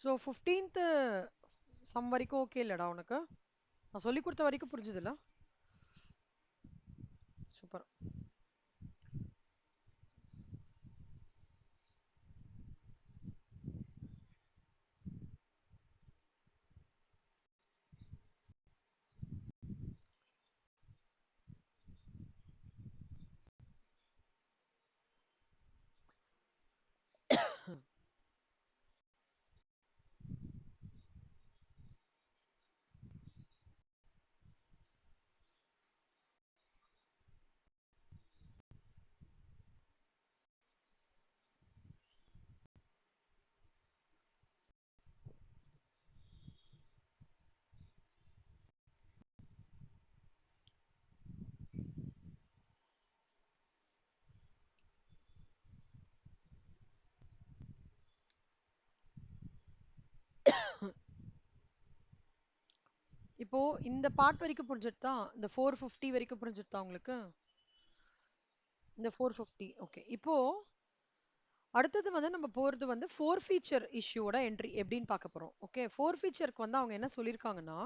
So 15th some வரைக்கும் okay இல்லடா உனக்கு? நான் சொல்லி கொடுத்த வரைக்கும் புரிஞ்சுதுல்ல? சூப்பர். இப்போ இந்த பார்ட் வரைக்கும் புரிஞ்சுட்டா? இந்த 450 வரைக்கும் புரிஞ்சுட்டா உங்களுக்கு? இந்த 450 ஓகே. இப்போ அடுத்தது வந்து நம்ம போறது வந்து ஃபோர் ஃபீச்சர் இஷ்யூவோட என்ட்ரி எப்படின்னு பார்க்க போறோம். ஓகே, ஃபோர் ஃபீச்சருக்கு வந்து அவங்க என்ன சொல்லியிருக்காங்கன்னா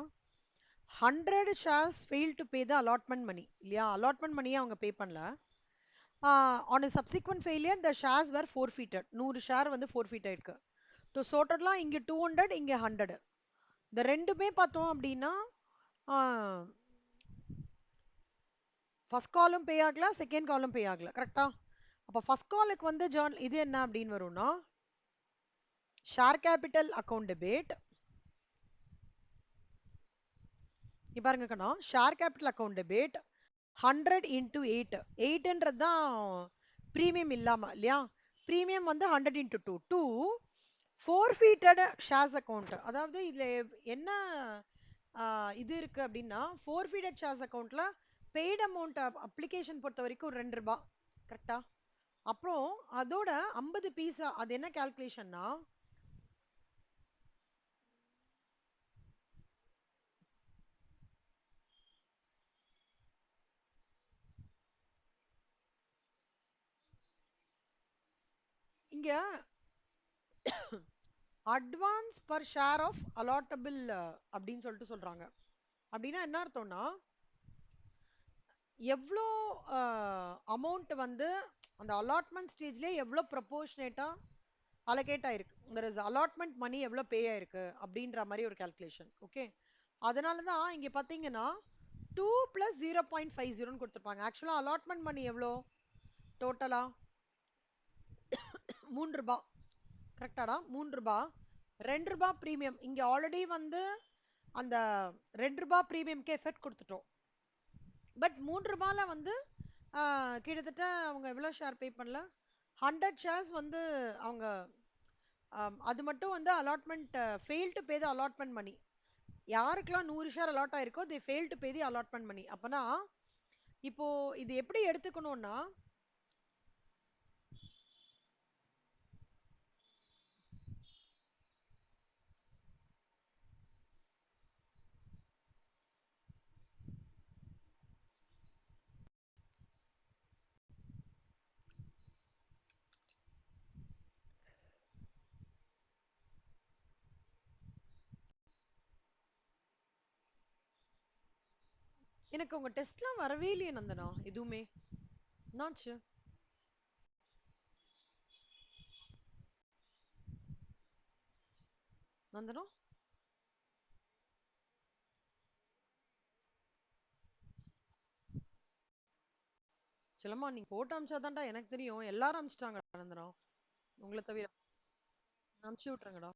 100 shares fail to pay the allotment money இல்லையா? அலாட்மெண்ட் மணியை அவங்க பே பண்ணல. On subsequent failure the shares were forfeited. 100 share வந்து ஃபோர்ஃபீட் ஆயிருக்கு. ஸோ டோட்டலாக இங்கே 200, இங்கே 100. இந்த ரெண்டுமே பார்த்தோம் அப்படின்னா ஃபர்ஸ்ட் காலும் பே ஆகல, செகண்ட் காலும் பே ஆகல. கரெக்டா? அப்போ ஃபர்ஸ்ட் காலுக்கு வந்து இது என்ன அப்படின்னு வரும்னா ஷேர் கேபிட்டல் அக்கௌண்ட் டெபிட். இங்க பாருங்க கண்ணா, share capital account debit 100 into 8. 8ன்றது தான் ப்ரீமியம் இல்லாம இல்லையா? ப்ரீமியம் வந்து 100 இன்டூ 2. 2 forfeited shares account. அதாவது இதுல என்ன இது இருக்கு அப்படின்னா ஃபோர்ஃபீட்டட் ஷேர்ஸ் அக்கௌண்ட்ல பெய்ட் அமௌண்ட் அப்ளிகேஷன் பொறுத்த வரைக்கும் 2 ரூபாய். கரெக்டா? அப்புறம் அதோட 50 பைசா அது என்ன கால்குலேஷன்னா இங்க அட்வான்ஸ் பர் ஷேர் ஆஃப் அலாட்டபிள் அப்படின்னு சொல்லிட்டு சொல்றாங்க. அப்படின்னா என்ன அர்த்தம்னா எவ்வளோ அமௌண்ட் வந்து அந்த அலாட்மெண்ட் ஸ்டேஜ்லேயே எவ்வளோ ப்ரப்போர்ஷனேட்டா அலோகேட் ஆயிருக்கு, இந்த அலாட்மெண்ட் மணி எவ்வளோ பே ஆயிருக்கு அப்படின்ற மாதிரி ஒரு கால்குலேஷன். ஓகே, அதனால தான் இங்க பாத்தீங்கன்னா 2 பிளஸ் 0.50 கொடுத்துருப்பாங்க. ஆக்சுவலா அலாட்மெண்ட் மணி எவ்வளோ டோட்டலா 3 ரூபாய். கரெக்டாடா? 3 ரூபாய். 2 ரூபாய் ப்ரீமியம் இங்க ஆல்ரெடி வந்து அந்த 2 ரூபாய் ப்ரீமியம்க்கு எஃபெக்ட் கொடுத்துட்டோம். பட் 3 ரூபாயில வந்து கிட்டத்தட்ட அவங்க எவ்வளோ ஷேர் பே பண்ணல, 100 ஷேர்ஸ் வந்து அவங்க அது மட்டும் வந்து allotment fail to pay the allotment money. யாருக்கெல்லாம் 100 ஷேர் அலாட் ஆயிருக்கோ they fail to pay the allotment money. அப்பனா இப்போ இது எப்படி எடுத்துக்கணும்னா எனக்கு உங்க டெஸ்ட்லாம் வரவே இல்லையே நந்தனா எதுவுமே. என்னாச்சு நந்தனா? செல்லம்மா நீங்க போட்டு அமிச்சாதான்டா எனக்கு தெரியும். எல்லாரும் அமிச்சிட்டாங்க நந்தனா, உங்களை தவிர. அமிச்சு விட்டுருங்கடா.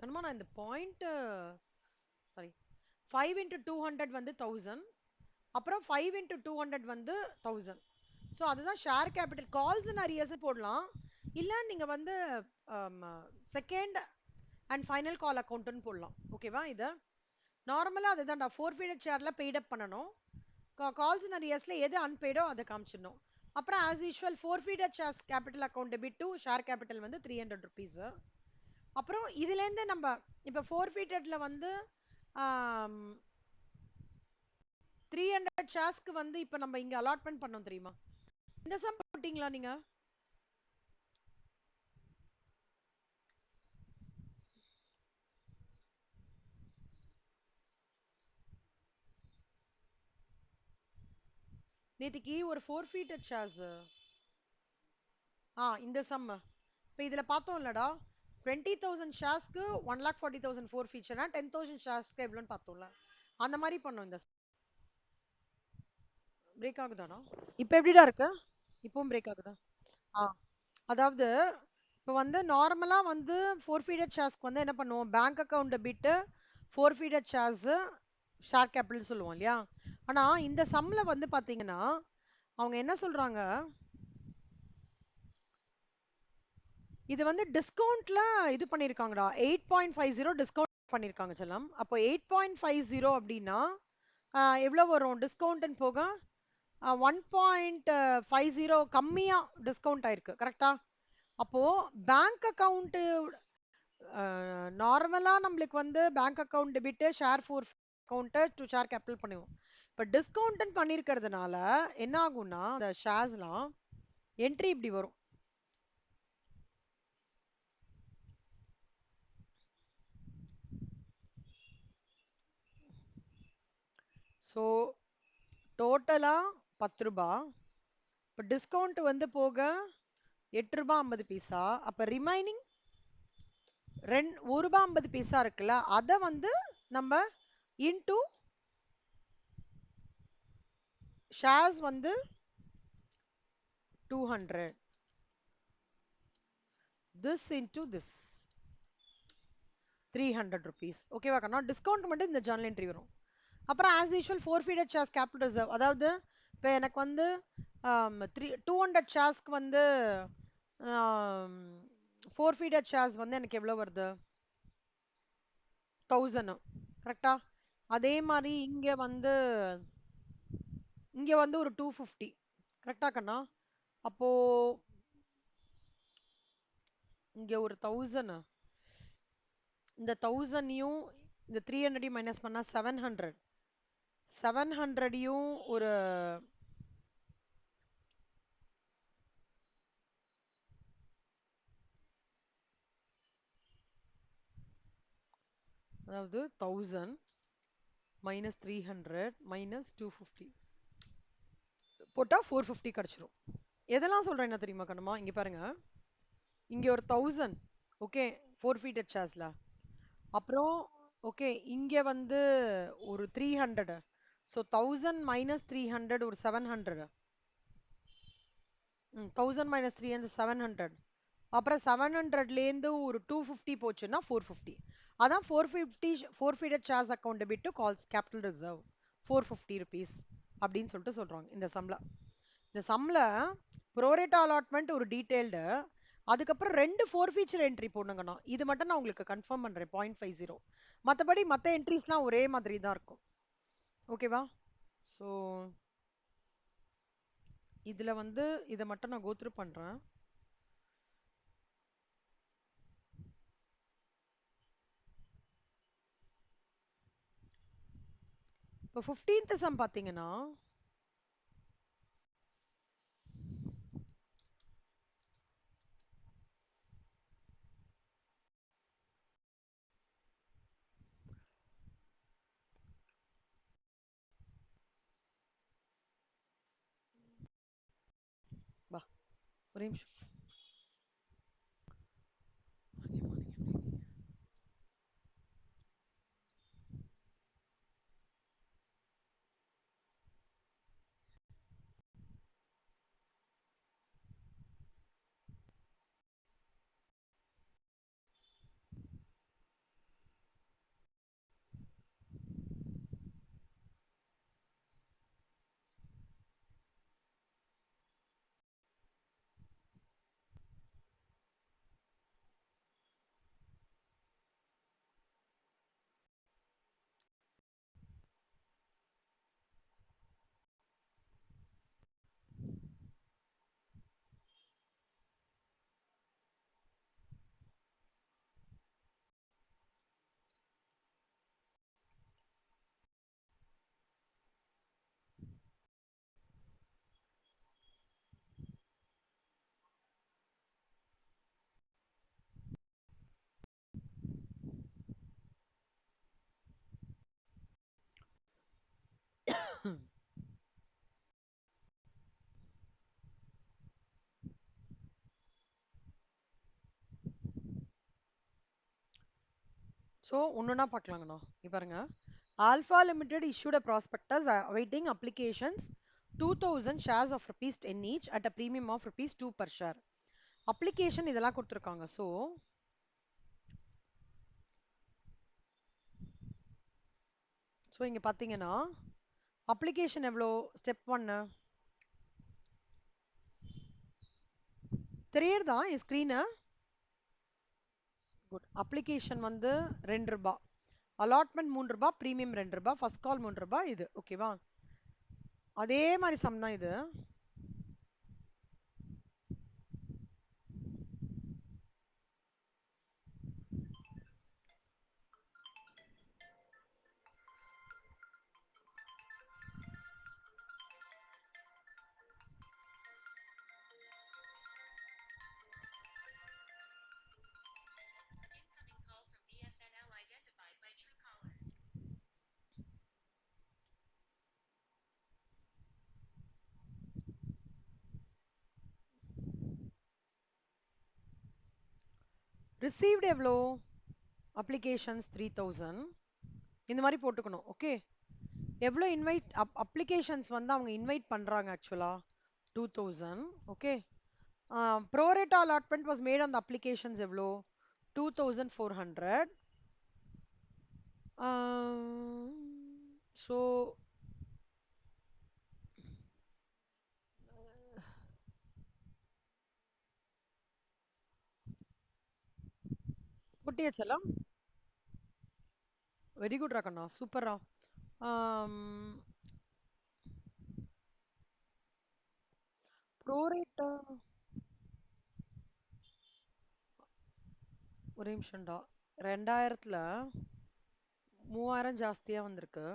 கண்மா நான் இந்த பாயிண்ட் சாரி 5 இன்ட்டு 200 வந்து 1000, அப்புறம் 5 இன்ட்டு 200 வந்து 1000. ஸோ அதுதான் share capital. Calls and arrears போடலாம், இல்ல நீங்க வந்து செகண்ட் அண்ட் ஃபைனல் கால் அக்கௌண்ட்னு போடலாம். ஓகேவா? இது நார்மலா அதுதான்டா ஃபோர்ஃபீடட் ஷேர்ல பெய்ட் அப் பண்ணணும். கால்ஸ் இன் அரியர்ஸ்ல எது அன்பெய்டோ அதை காமிச்சிடணும். அப்புறம் as usual forfeited shares capital account debit to share capital வந்து 300 ருபீஸ். அப்புறம் இதுலேருந்து நம்ம இப்போ ஃபோர்ஃபீட்டட்ல வந்து 300 ஷேர்ஸ்க்கு வந்து இப்போ நம்ம இங்க அலாட்மெண்ட் பண்ணோம் தெரியுமா? இந்த சம் போட்டீங்களா நீங்க? நேத்திக்கு ஒரு ஃபோர்ஃபீட்டட் ஷேர்ஸ் இந்த சம் இப்போ இதுல பார்த்தோம் இல்லடா, 20,000 ஷேர்ஸ்க்கு 1,40,000 ஃபோர் ஃபீச்சர்னா 10,000 ஷேர்ஸ்க்கு எவ்வளோன்னு பார்த்தோம்ல, அந்த மாதிரி பண்ணோம். இந்த பிரேக் ஆகுதானா? இப்போ எப்படிடா இருக்கு? இப்பவும் பிரேக் ஆகுதா? ஆ அதாவது இப்போ வந்து நார்மலா வந்து ஃபோர்ஃபீடட் ஷேர்ஸ்க்கு வந்து என்ன பண்ணுவோம், bank account debit forfeited shares share capital சொல்லுவோம் இல்லையா? ஆனா இந்த சம்ல வந்து பாத்தீங்கன்னா அவங்க என்ன சொல்றாங்க, இது வந்து டிஸ்கவுண்ட்ல இது பண்ணிருக்காங்கடா, 8.50 டிஸ்கவுண்ட் பண்ணிருக்காங்க செல்லம். அப்போ 8.50 அப்படின்னா எவ்வளவு வரும் டிஸ்கவுண்ட் போக? 1.50 கம்மியா டிஸ்கவுண்ட் ஆயிருக்கு, கரெக்டா? அப்போ பேங்க் அக்கவுண்ட் நார்மலா நம்மளுக்கு வந்து bank account debit share four account to share capital பண்ணுவோம். இப்போ டிஸ்கவுண்ட் பண்ணிருக்கிறதுனால என்ன ஆகும்னா அந்த ஷேர்ஸ்லாம் என்ட்ரி இப்படி வரும். ஸோ டோட்டலா 10 ரூபாய், இப்போ டிஸ்கவுண்ட் வந்து போக 8 ரூபாய் 50 பைசா. அப்ப ரிமைனிங் 1 ரூபாய் 50 பைசா இருக்குல்ல, அதை வந்து நம்ம இன்டு ஷேர்ஸ் வந்து 200, this into this 300 rupees. ஓகேவா கண்ணா? டிஸ்கவுண்ட் மட்டும் இந்த ஜர்னல் என்ட்ரி வரும். அப்புறம் as usual forfeited shares capital reserve, அதாவது இப்போ எனக்கு வந்து 200 ஷேர்ஸ்க்கு வந்து ஃபோர்ஃபீடட் ஷேர்ஸ் வந்து எனக்கு எவ்வளோ வருது? 1000, கரெக்டா? அதே மாதிரி இங்க வந்து ஒரு 250, கரெக்டா கண்ணா? அப்போ இங்க ஒரு 1000, இந்த 1000யும் இந்த 300 மைனஸ் பண்ணா 700, 700யும் ஒரு அதாவது 1000 மைனஸ் 300 மைனஸ் 250 போட்டா 450 கிடைச்சிரும். எதெல்லாம் சொல்றேன் என்ன தெரியுமா கண்ணுமா? இங்க பாருங்க, இங்க ஒரு 1000, ஓகே, ஃபோர்ஃபீடட் ஷேர்ஸ்ல. அப்புறம் ஓகே, இங்க வந்து ஒரு 300, ஸோ 1000 மைனஸ் 300 ஒரு 700, 1000 மைனஸ் 300 700. அப்புறம் 700லேருந்து ஒரு 250 போச்சுன்னா 450. அதான் 450 forfeited shares account debit to calls capital reserve 450 rupees அப்படின்னு சொல்லிட்டு சொல்றாங்க இந்த சம்ல. இந்த சம்ல ப்ரோரேட்டா அலாட்மெண்ட் ஒரு டீடைல்டு, அதுக்கப்புறம் 2 ஃபோர் ஃபீச்சர் என்ட்ரி போடணுங்கண்ணா. இது மட்டும் நான் உங்களுக்கு கன்ஃபார்ம் பண்றேன் 0.50. மற்றபடி மற்ற என்ட்ரிஸ்லாம் ஒரே மாதிரி தான் இருக்கும். ஓகேவா? ஸோ இதுல வந்து இதை மட்டும் நான் கோத்ரூ பண்றேன். இப்போ 15th சம் பாத்தீங்கன்னா வா ஒரே நிமிஷம். ஸோ ஒன்றுனா பார்க்கலாங்கண்ணா. இங்க பாருங்க, alpha limited issued a prospectus awaiting applications 2000 shares of rupees 10 each at a premium of rupees 2 per share. Application இதெல்லாம் கொடுத்துருக்காங்க. ஸோ இங்க பார்த்தீங்கன்னா அப்ளிகேஷன் எவ்வளோ? ஸ்டெப் 1 தெரியுறதா என் ஸ்க்ரீனு? குட். அப்ளிகேஷன் வந்து 2 ரூபாய், அலாட்மெண்ட் 3 ரூபாய், பிரீமியம் 2 ரூபாய், ஃபர்ஸ்ட் கால் 3 ரூபாய். இது ஓகேவா? அதே மாதிரி சம் தான் இது. ரிசீவ்டு எவ்வளோ? அப்ளிகேஷன்ஸ் 3000 இந்த மாதிரி போட்டுக்கணும். ஓகே, எவ்வளோ இன்வைட் அப்ளிகேஷன்ஸ் வந்து அவங்க இன்வைட் பண்றாங்க ஆக்சுவலா 2000. Okay, ப்ரோரேட்டா allotment was made on the applications எவ்வளோ? 2400. ஸோ கொட்டியாச்சலாம். வெரி குட் ராக்கண்ணா, சூப்பரா. ப்ரோரேட்டா ஒரு நிமிஷம்டா. 2000ல 3000 ஜாஸ்தியா வந்திருக்கு.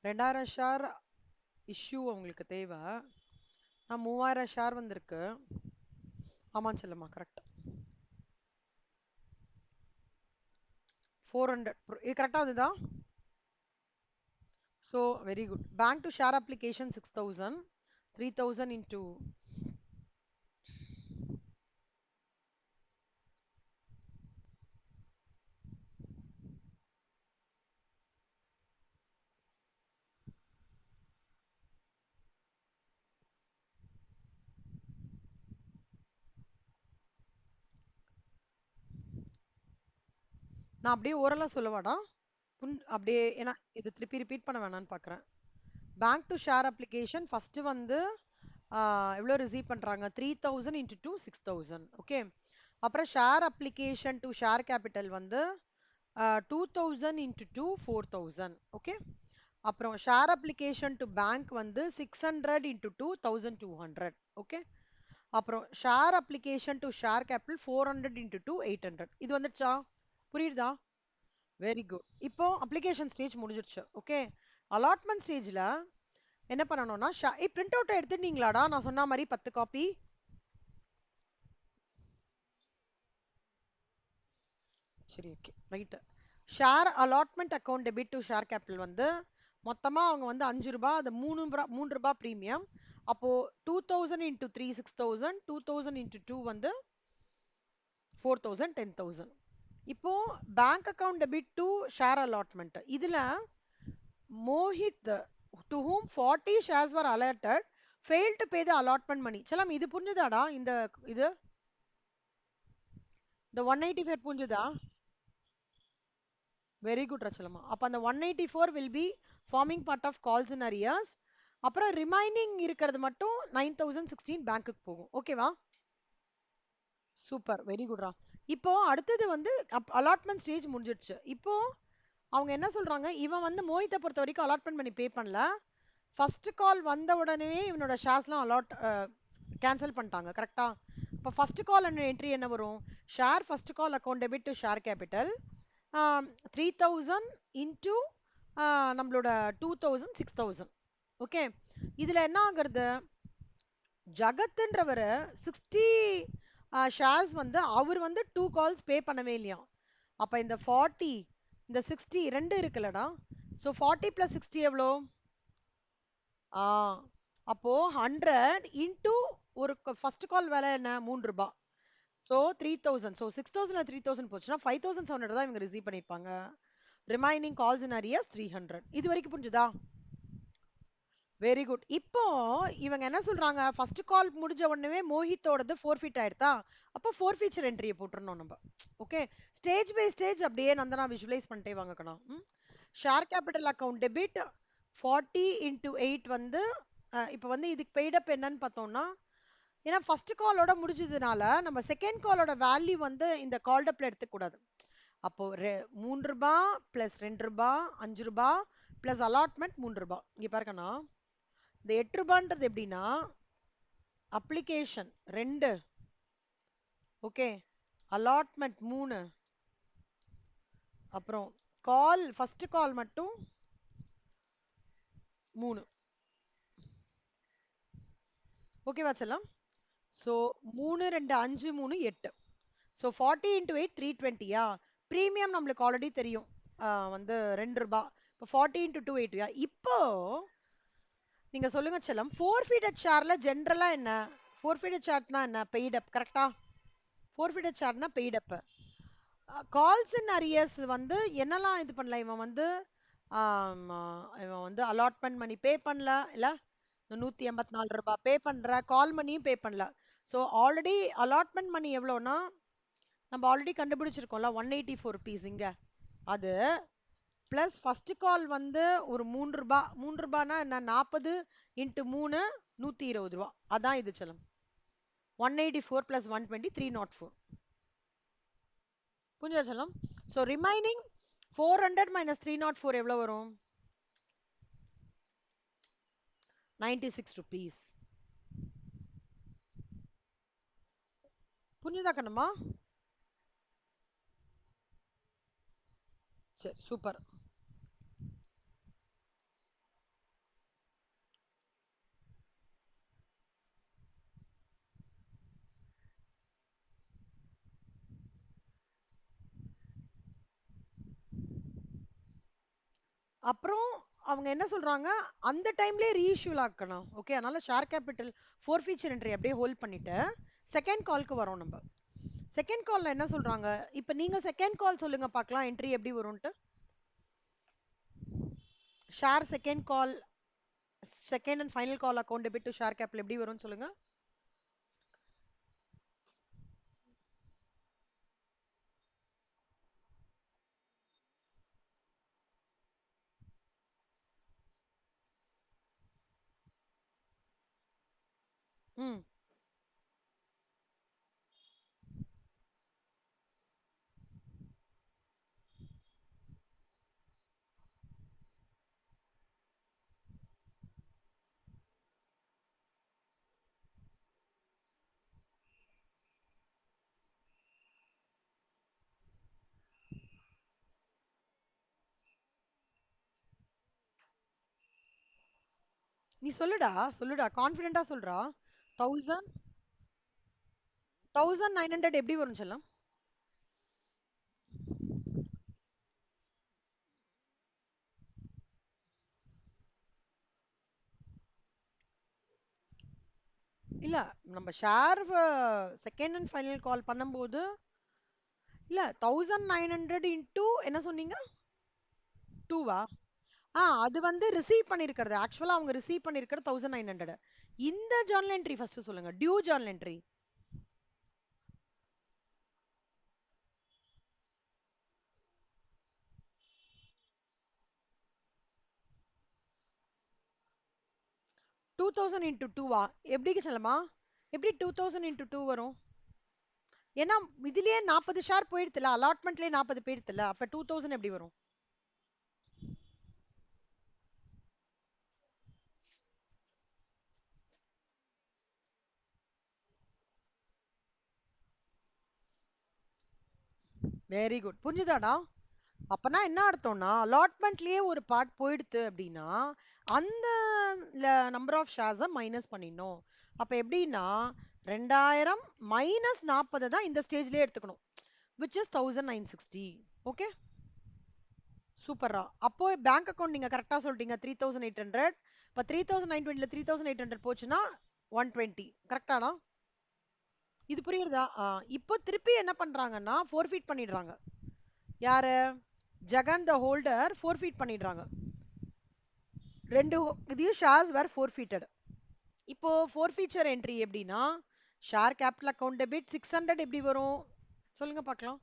2000 ஷேர் இஷ்யூ உங்களுக்கு தேவை. நான் 3000 ஷேர் வந்திருக்கு. ஆமா செல்லம்மா, கரெக்ட். 400 இது கரெக்டா அதுதான். So very good. Bank to share application 6000, 3000 into நான் அப்படியே ஓரலா சொல்லவாடா அப்படியே, ஏன்னா இது திருப்பி ரிப்பீட் பண்ண வேணாம்னு பார்க்குறேன். Bank to share application first வந்து எவ்வளோ ரிசீவ் பண்றாங்க? 3000 into 2 6000. ஓகே, அப்புறம் share application to share capital வந்து 2000 into 2 4000. ஓகே, அப்புறம் ஷேர் அப்ளிகேஷன் டு பேங்க் வந்து 600 into 2 1200. ஓகே, அப்புறம் share application to share capital 400 into 2 800. இது வந்துடுச்சா? புரியுதா? Very good. இப்போ அப்ளிகேஷன் ஸ்டேஜ் முடிஞ்சிடுச்சு. ஓகே, அலாட்மெண்ட் ஸ்டேஜ்ல என்ன பண்ணணும்னா பிரிண்ட் அவுட் எடுத்துட்டீங்களாடா நான் சொன்ன மாதிரி 10 காப்பி? சரி, okay, right. Share allotment account debit to share capital வந்து மொத்தமா அவங்க வந்து 5 ரூபாய், அது 3 ரூபாய் பிரீமியம். அப்போ 2000 into 3 6000, 2000 into 2 வந்து 4000 10000. இப்போ bank account debit to share allotment, இதுல Mohit to whom 40 shares were allotted failed to pay the allotment money. சலாம், இது புரிஞ்சுதாடா? இது இந்த 185 புரிஞ்சுதா? வெரி குட் ரச்சலமா. அப்ப அந்த 184 will be forming part of calls in arrears. அப்புறம் ரிமைனிங் இருக்கிறது மட்டும் 9016 பேங்க்குக்கு போகும். ஓகேவா? சூப்பர், வெரி குட்ரா. இப்போ அடுத்தது வந்து அலாட்மெண்ட் ஸ்டேஜ் முடிஞ்சிடுச்சு. இப்போ அவங்க என்ன சொல்றாங்க, இவன் வந்து மோஹித்தை பொறுத்த வரைக்கும் அலாட்மெண்ட் பண்ணி பே பண்ணல. ஃபர்ஸ்ட் கால் வந்த உடனே இவனோட ஷேர்ஸ்லாம் கேன்சல் பண்ணிட்டாங்க. கரெக்டா? இப்போ ஃபர்ஸ்ட் கால் என்ட்ரி என்ன வரும்? Share first call account debit to share capital 3000 into நம்மளோட 2000 6000. ஓகே, இதுல என்ன ஆகுறது? ஜகத்ன்றவர் 60 ஷேர்ஸ் வந்து அவர் வந்து 2 கால்ஸ் பே பண்ணவே இல்லையா. அப்ப இந்த 40 இந்த 60 ரெண்டு இருக்குல்லடா. ஸோ 40 + 60 எவ்வளோ? அப்போ 100 இன்டூ ஒரு ஃபர்ஸ்ட் கால் வேலை என்ன? 3 ரூபாய். ஸோ 3000. ஸோ 6000ல 3000 போச்சுன்னா 5700 தான் இவங்க ரிசீவ் பண்ணியிருப்பாங்க. Remaining calls in arrears 300. இது வரைக்கும் புரிஞ்சுதா? Very good. இப்போ இவங்க என்ன சொல்றாங்க, ஃபர்ஸ்ட் கால் முடிஞ்ச உடனே மோஹித்தோடது ஃபோர்ஃபிட் ஆயிடுதா, அப்போ ஃபோர்ஃபீச்சர் என்ட்ரியை போட்டுறணும் நம்ம. ஓகே, ஸ்டேஜ் பை ஸ்டேஜ் அப்படியே நந்தனா விஷுவலைஸ் பண்ணிட்டே வாங்கக்கணும். Share capital account debit 40 into 8 வந்து இப்போ வந்து இதுக்கு பெய்டப் என்னன்னு பார்த்தோம்னா, ஏன்னா ஃபர்ஸ்ட் காலோட முடிஞ்சதுனால நம்ம செகண்ட் காலோட வேல்யூ வந்து இந்த கால்டப்ல எடுத்துக்கூடாது. அப்போ 3 ரூபாய் பிளஸ் 2 ரூபாய் 5 ரூபாய் பிளஸ் அலாட்மெண்ட் 3 ரூபாய். இங்க பாருங்கண்ணா, இந்த 8 ரூபான்றது எப்படின்னா அப்ளிகேஷன் 2, ஓகே, அலாட்மெண்ட் 3, அப்புறம் கால் ஃபர்ஸ்ட் கால் மட்டும் 3. ஓகேவா செல்லம்? ஸோ 3 2 5 3 8. So 40 into 8 320யா? ப்ரீமியம் நம்மளுக்கு ஆல்ரெடி தெரியும், வந்து 2 ரூபாய். இப்போ 40 இன்டூ 2 8யா? இப்போ நீங்க சொல்லுங்க செல்லம், ஃபோர்ஃபீடட் ஷேர்ல ஜென்ரலா என்ன? ஃபோர்ஃபீடட் ஷேர்னா என்ன? பெய்ட் அப், கரெக்டா? ஃபோர்ஃபீடட் ஷேர்னா paid up. Calls in arrears வந்து என்னெல்லாம் இது பண்ணல, இவன் வந்து இவன் வந்து அலாட்மெண்ட் மணி பே பண்ணல, இல்ல 184 ரூபாய் பே பண்ற, கால் மணியும் பே பண்ணல. ஸோ ஆல்ரெடி அலாட்மெண்ட் மணி எவ்வளோனா நம்ம ஆல்ரெடி கண்டுபிடிச்சிருக்கோம்ல, 184 ருபீஸ் இங்க. அது பிளஸ் ஃபர்ஸ்ட் கால் வந்து ஒரு 3 ரூபாய். 3 ரூபாய்னா என்ன? 40 இன்ட்டு 3 120 ரூபா. அதான் இது செல்லம். 184 பிளஸ் 120 304. புரிஞ்சா செல்லம்? ஸோ ரிமைனிங் 400 மைனஸ் 304 எவ்வளோ வரும்? 96 ருபீஸ். புரிஞ்சுதா கண்ணம்மா? சரி, சூப்பர். அப்புறம் அவங்க என்ன சொல்றாங்க, அந்த டைம்லயே ரீஇஷ்யூல் ஆக்கணும். ஓகே, அதனால share capital four feature entry அப்படியே ஹோல்ட் பண்ணிட்டு செகண்ட் கால்க்கு வரோம் நம்ம. செகண்ட் கால்ல என்ன சொல்றாங்க, இப்போ நீங்க செகண்ட் கால் சொல்லுங்க பார்க்கலாம், என்ட்ரி எப்படி வரும்ட்டு. Share second call, second and final call account debit to share capital எப்படி வரும்னு சொல்லுங்க. ம் நீ சொல்லுடா, சொல்லுடா, கான்ஃபிடென்ட்டா சொல்றா. 1000 1900 எப்படி வரும் செல்லம்? இல்ல, நம்ம ஷேர் செகண்ட் அண்ட் ஃபைனல் கால் பண்ணும்போது இல்ல 1900 இன்டூ என்ன சொன்னீங்க? 2வா? அது வந்து ரிசீவ் பண்ணிருக்கிறது. ஆக்சுவலா அவங்க ரிசீவ் பண்ணிருக்கிறது 1900. இந்த ஜர்னல் என்ட்ரி ஃபர்ஸ்ட் சொல்லுங்க, டியூ ஜர்னல் என்ட்ரி. 2000 இன்டூ 2வா? எப்படி சொல்லமா? எப்படி 2000 இன்டூ 2 வரும்? ஏன்னா இதுலயே 40 ஷேர் போயிடுதுல, அலாட்மெண்ட்லயே 40 போயிடுதுல, அப்ப 2000 எப்படி வரும்? வெரி குட், புரிஞ்சுதாடா? அப்பனா என்ன அர்த்தம்னா, அலாட்மெண்ட்லயே ஒரு பார்ட் போயிடுது அப்படின்னா அந்த நம்பர் ஆஃப் ஷேர்ஸை மைனஸ் பண்ணிடணும். அப்ப எப்படின்னா 2000 மைனஸ் 40 தான் இந்த ஸ்டேஜ்லயே எடுத்துக்கணும், which is 1960. ஓகே, சூப்பரா. அப்போ பேங்க் அக்கௌண்ட் நீங்க கரெக்டா சொல்லிட்டீங்க, 3800. இப்போ 3920ல 3800 போச்சுன்னா 120. கரெக்டானா? இது புரியுறதா? இப்போ திருப்பி என்ன பண்றாங்கன்னா ஃபோர்ஃபீட் பண்ணிடுறாங்க. யாரு? ஜெகன் த ஹோல்டர் ஃபோர்ஃபீட் பண்ணிடுறாங்க. ரெண்டு இதையும் ஷேர்ஸ் வேர் ஃபோர்ஃபீட்டட். இப்போ ஃபோர்ஃபீச்சர் என்ட்ரி எப்படின்னா ஷேர் கேபிட்டல் அக்கௌண்ட் டெபிட் 600 எப்படி வரும் சொல்லுங்க பார்க்கலாம்.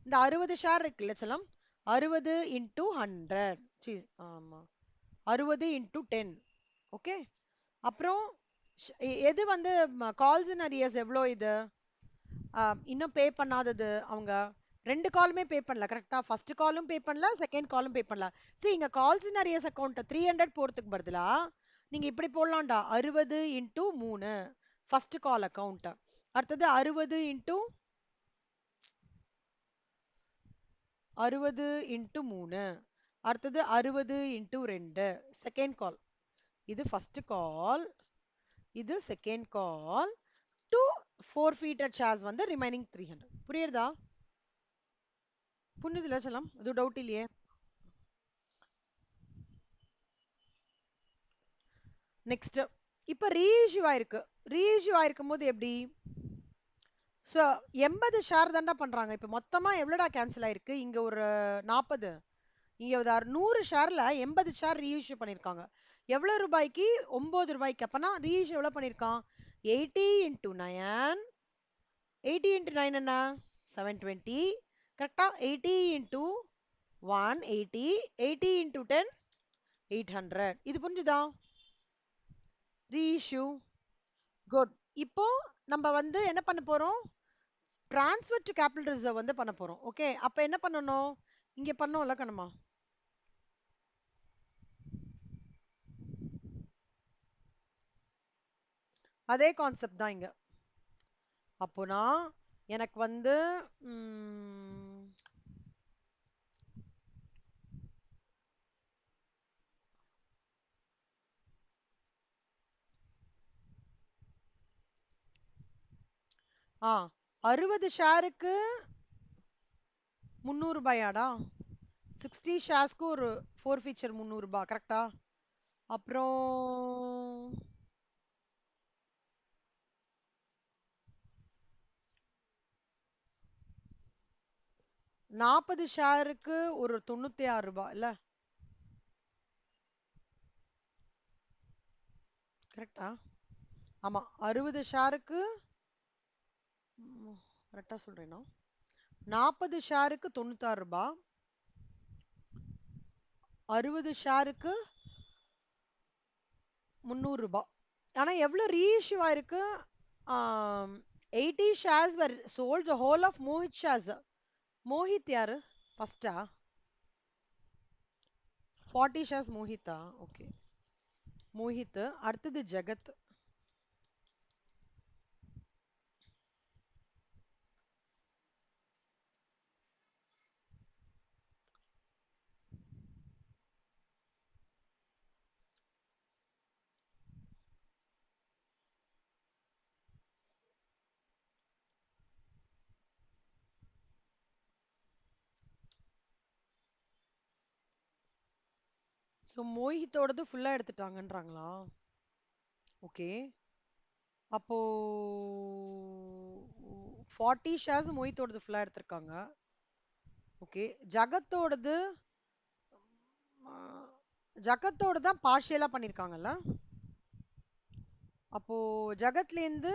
இந்த 60 ஷேர் இருக்குல்ல செல்லம், 60 இன்டூ 100, ஆமா 60 இன்டூ 10. ஓகே. அப்புறம் எது வந்து கால்ஸ் இன் அரியர்ஸ் எவ்வளோ இது? இன்னும் பே பண்ணாதது அவங்க ரெண்டு காலுமே பே பண்ணல. கரெக்டா? ஃபர்ஸ்ட் காலும் பே பண்ணல, செகண்ட் காலும் பே பண்ணல. சரி, இங்க கால்ஸ் இன் அரியர்ஸ் அக்கௌண்ட் 300 போறதுக்கு பதிலா நீங்க இப்படி போடலாம்டா, 60 இன்டூ 3 ஃபர்ஸ்ட் கால் அக்கௌண்ட். அடுத்தது 60 இன்டூ 60 இன்டூ 3, அடுத்தது 60 இன்டூ 2 செகண்ட் கால். இது ஃபர்ஸ்ட் கால், இது second call. Two forfeited shares வந்து ரிமைனிங் 300. புரியுறதா? புரிஞ்சுதுல செல்லம்? அது டவுட் இல்லையே? நெக்ஸ்ட் இப்ப ரீஇஷ்யூ ஆயிருக்கு. ரீஇஷ்யூ ஆயிருக்கும் போது எப்படி? ஸோ 80 ஷேர் தாண்டா பண்றாங்க. இப்ப மொத்தமா எவ்வளோடா கேன்சல் ஆயிருக்கு? இங்க ஒரு 40, இங்க ஒரு 100 ஷேர்ல 80 ஷேர் ரீஇஷ்யூ பண்ணிருக்காங்க. எவ்வளவு ரூபாய்க்கு? 9 ரூபாய்க்கு. அப்பனா ரீஇஷ்யூ எவ்வளவு பண்ணிருக்கான்? 80 இன்டூ 9, 80 இன்டூ 9 என்ன? 720. கரெக்டா? 80 இன்டூ 1 80, 80 இன்டூ 10 800. இது புரிஞ்சுதா? ரீஇஷ்யூ. குட். இப்போ நம்ம வந்து என்ன பண்ண போறோம்? ட்ரான்ஸ்ஃபர் டு கேபிட்டல் ரிசர்வ் வந்து பண்ண போறோம். ஓகே. அப்ப என்ன பண்ணணும்? இங்க பண்ணோம்ல கண்ணம்மா, அதே கான்செப்ட் தான் இங்க. அப்போனா எனக்கு வந்து ம், ஆ 60 ஷேருக்கு 300 ரூபாயாடா? 60 ஷேர்ஸ்க்கு ஒரு ஃபோர் ஃபீச்சர் 300 ரூபாய். கரெக்டா? அப்புறம் 40 ஷேருக்கு ஒரு 96 ரூபாய் இல்ல? கரெக்டா? ஆமா, 60 ஷேருக்கு கரெக்டா சொல்றேனா? 40 ஷேருக்கு 96 ரூபாய், 60 ஷேருக்கு 300 ரூபாய். ஆனா எவ்வளவு ரீஇஷ்யூ ஆயிருக்கு? 80 shares were sold the whole of Mohit shares. Mohit யாரு? ஃபர்ஸ்டா? 40 ஷேர்ஸ் மோஹித்தா? ஓகே. மோஹித். அடுத்தது ஜெகத். ஸோ மோஹித்தோடது ஃபுல்லா எடுத்துட்டாங்கன்றாங்களா? ஓகே. அப்போ 40 ஷேர்ஸ் மோஹித்தோடது ஃபுல்லா எடுத்திருக்காங்க. ஓகே. ஜகத்தோடது ஜகத்தோட தான் பார்ஷியலா பண்ணிருக்காங்கல்ல? அப்போ ஜகத்லேருந்து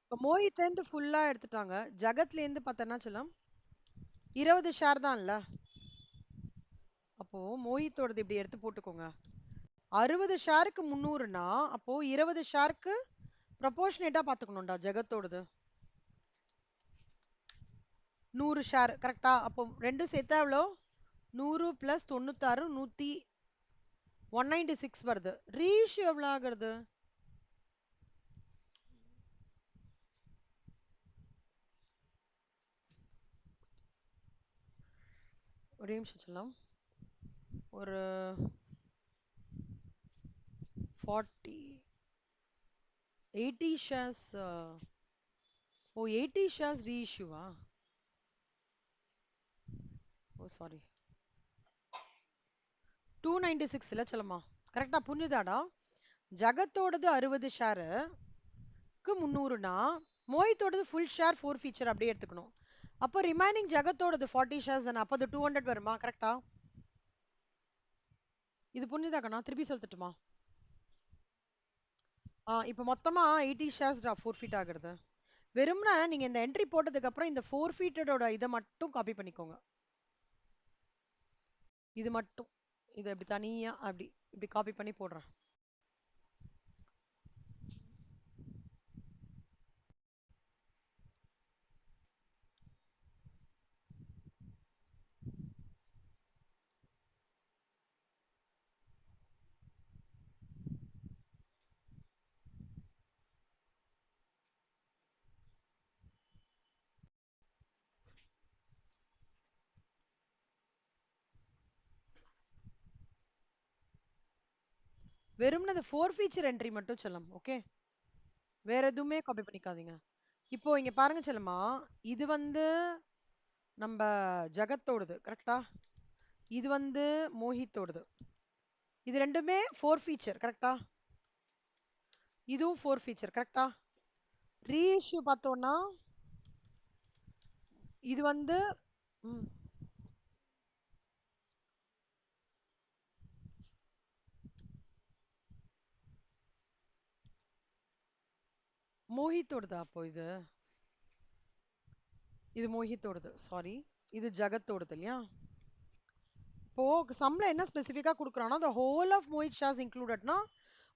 இப்போ மோஹித்லேருந்து ஃபுல்லா எடுத்துட்டாங்க. ஜகத்லேருந்து பார்த்தோன்னா செல்லம் 20 ஷேர் தான் இல்ல? அப்போ மோஹித்தோடது இப்படி எடுத்து போட்டுக்கோங்க. 60 ஷேருக்கு 300னா அப்போ 20 ஷேருக்கு ப்ரொபோர்ஷனேட்டா பார்த்துக்கணும்டா ஜெகத்தோடது. 100 ஷேர் கரெக்டா? அப்போ ரெண்டும் சேர்த்தா எவ்வளோ? 100 பிளஸ் 96 196 வருது. ரீஇஷ்யூ எவ்வளோ ஆகுறது? ஒரே நிமிஷம் சொல்லலாம். ஒரு 40 80 ஷேர்ஸ். ஓ 80 ஷேர்ஸ் ரீஇஷ்யூவா? ஓ சாரி, 296 இல்ல செல்லம்மா. கரெக்டா புரிஞ்சுதாடா? ஜகத்தோடது 60 ஷேரு, க்கு 300னா மோஹித்தோடது ஃபுல் ஷேர் 4 ஃபீச்சர் அப்படியே எடுத்துக்கணும். அப்போ ரிமைனிங் ஜகத்தோடது 40 ஷேர்ஸ் தானே, அப்போ அது 200 வருமா? கரெக்டா? இது புரிஞ்சுதா கண்ணா? திருப்பி சொல்லட்டுமா? இப்போ மொத்தமா 80 ஷேர்ஸ் 4 ஃபீட் ஆகுறது. வெறும்னா நீங்க இந்த என்ட்ரி போட்டதுக்கு அப்புறம் இந்த 4 ஃபீட்டோட இதை மட்டும் காப்பி பண்ணிக்கோங்க. இது மட்டும் இதை இப்படி தனியா அப்படி இப்படி காப்பி பண்ணி போடுறேன். வெறும்னா அந்த 4 ஃபீச்சர் என்ட்ரி மட்டும் செல்லம். ஓகே, வேற எதுவுமே காப்பி பண்ணிக்காதீங்க. இப்போ இங்க பாருங்க செல்லம்மா, இது வந்து நம்ம ஜகத்தோடது கரெக்டா? இது வந்து மோஹித்தோடது. இது ரெண்டுமே 4 ஃபீச்சர் கரெக்டா? இதுவும் 4 ஃபீச்சர் கரெக்டா? ரீஇஷ்யூ பார்த்தோம்னா இது வந்து மோஹித்தோடதா? அப்போ இது மோஹித்தோடது, சாரி. இது ஜகத்தோடது இல்லையா? இப்போ சம்ல என்ன ஸ்பெசிஃபிக்கா கொடுக்குறான்னா the whole of Mohit shares இன்க்ளூடட்னா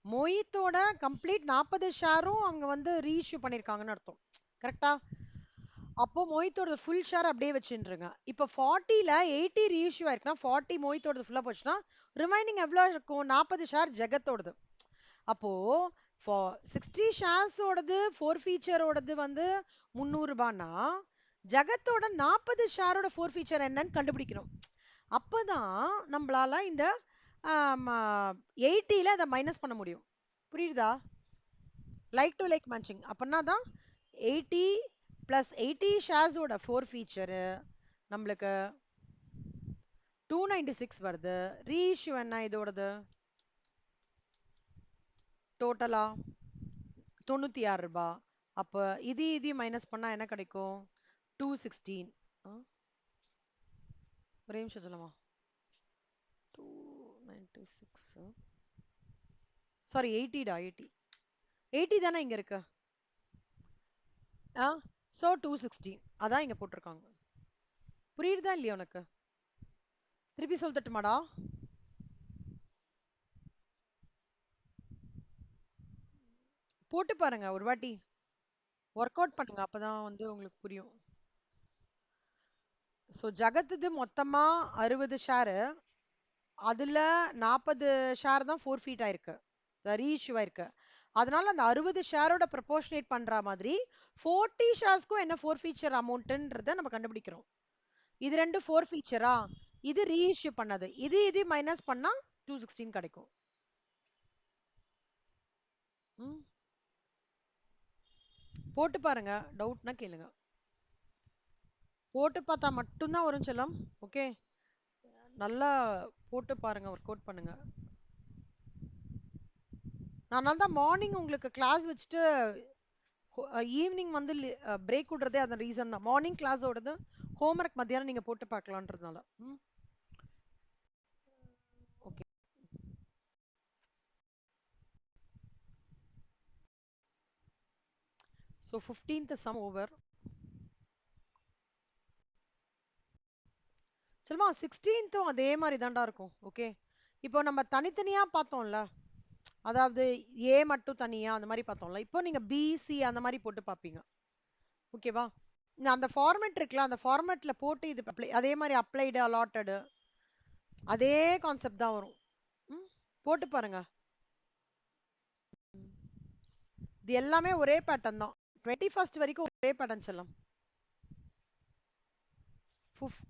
மோஹித்தோட கம்ப்ளீட் 40 ஷேரும் அங்க வந்து ரீஇஷ்யூ பண்ணிருக்காங்கன்னு அர்த்தம். கரெக்டா? அப்போ மோஹித்தோட ஃபுல் ஷேர் அப்படியே வச்சுருங்க. இப்போ 40ல 80 ரீஇஷ்யூ ஆயிருக்குன்னா 40 மோஹித்தோட ஃபுல்லா போச்சுன்னா ரிமைனிங் எவ்வளோ இருக்கும்? 40 ஷேர் ஜெகத்தோடது. அப்போ 60 ஷேர்ஸோடது 4 ஃபீச்சரோடது வந்து 300 ரூபாய்னா ஜெகத்தோட 40 ஷேரோட 4 ஃபீச்சர் என்னன்னு கண்டுபிடிக்கணும். அப்பதான் நம்மளால இந்த 80ல அதை மைனஸ் பண்ண முடியும். புரியுதா? Like to like matching. அப்படின்னா தான் 80 பிளஸ் 80 ஷேர்ஸோட 4 ஃபீச்சர் நம்மளுக்கு 296 வருது. ரீஇஷ்யூ என்ன இதோடது? டோட்டலா 96 ரூபாய். அப்ப இது மைனஸ் பண்ணா என்ன கிடைக்கும்? 216. ஒரே நிமிஷம் சொல்லமா. 296 சாரி 80 டா 80. 80 தானே இங்க இருக்கு. சோ 216 அதான் இங்க போட்டிருக்காங்க. புரியுதா இல்லையா உனக்கு? திருப்பி சொல்லட்டுமாடா? போட்டு பாருங்க ஒரு வாட்டி, ஒர்க் அவுட் பண்ணுங்க, அப்பதான் வந்து உங்களுக்கு புரியும். ஸோ ஜகத்துது மொத்தமா 60 ஷேரு, அதுல 40 ஷேர் தான் 4 ஃபீட் ஆயிருக்கு, ரீஇஷ்யூ ஆயிருக்கு. அதனால அந்த 60 ஷேரோட ப்ரொபோர்ஷனேட் பண்ற மாதிரி 40 ஷேர்ஸ்க்கும் என்ன 4 ஃபீச்சர் அமௌண்ட்ன்றத நம்ம கண்டுபிடிக்கிறோம். இது ரெண்டு 4 ஃபீச்சரா, இது ரீஇஷ்யூ பண்ணது, இது மைனஸ் பண்ணா 216 கிடைக்கும். போட்டு பாருங்க, டவுட்னா கேளுங்க. போட்டு பார்த்தா மட்டும்தான் வரும் செல்லம். ஓகே, நல்லா போட்டு பாருங்க, ஒர்க் அவுட் பண்ணுங்க. நான் தான் மார்னிங் உங்களுக்கு கிளாஸ் வச்சுட்டு ஈவினிங் வந்து பிரேக் விடுறதே அந்த ரீசன் தான். மார்னிங் கிளாஸோடது ஹோம்ஒர்க் மத்தியானம் நீங்க போட்டு பார்க்கலான்றதுனால. Okay, so 15th sum over. சொல்லுமா 16th அதே மாதிரி தான்டா இருக்கும். ஓகே, இப்போ நம்ம தனித்தனியா பார்த்தோம்ல, அதாவது ஏ மட்டும் தனியா அந்த மாதிரி பார்த்தோம்ல, இப்போ நீங்க பிசி அந்த மாதிரி போட்டு பார்ப்பீங்க. ஓகேவா? அந்த ஃபார்மேட் இருக்குல்ல, அந்த ஃபார்மேட்ல போட்டு இது அதே மாதிரி அப்ளைடு அலாட்டடு அதே கான்செப்ட் தான் வரும். போட்டு பாருங்க. இது எல்லாமே ஒரே பேட்டர்ன் தான். 21st வரைக்கும் ஒரே பேட்டர்ன் செல்லம்.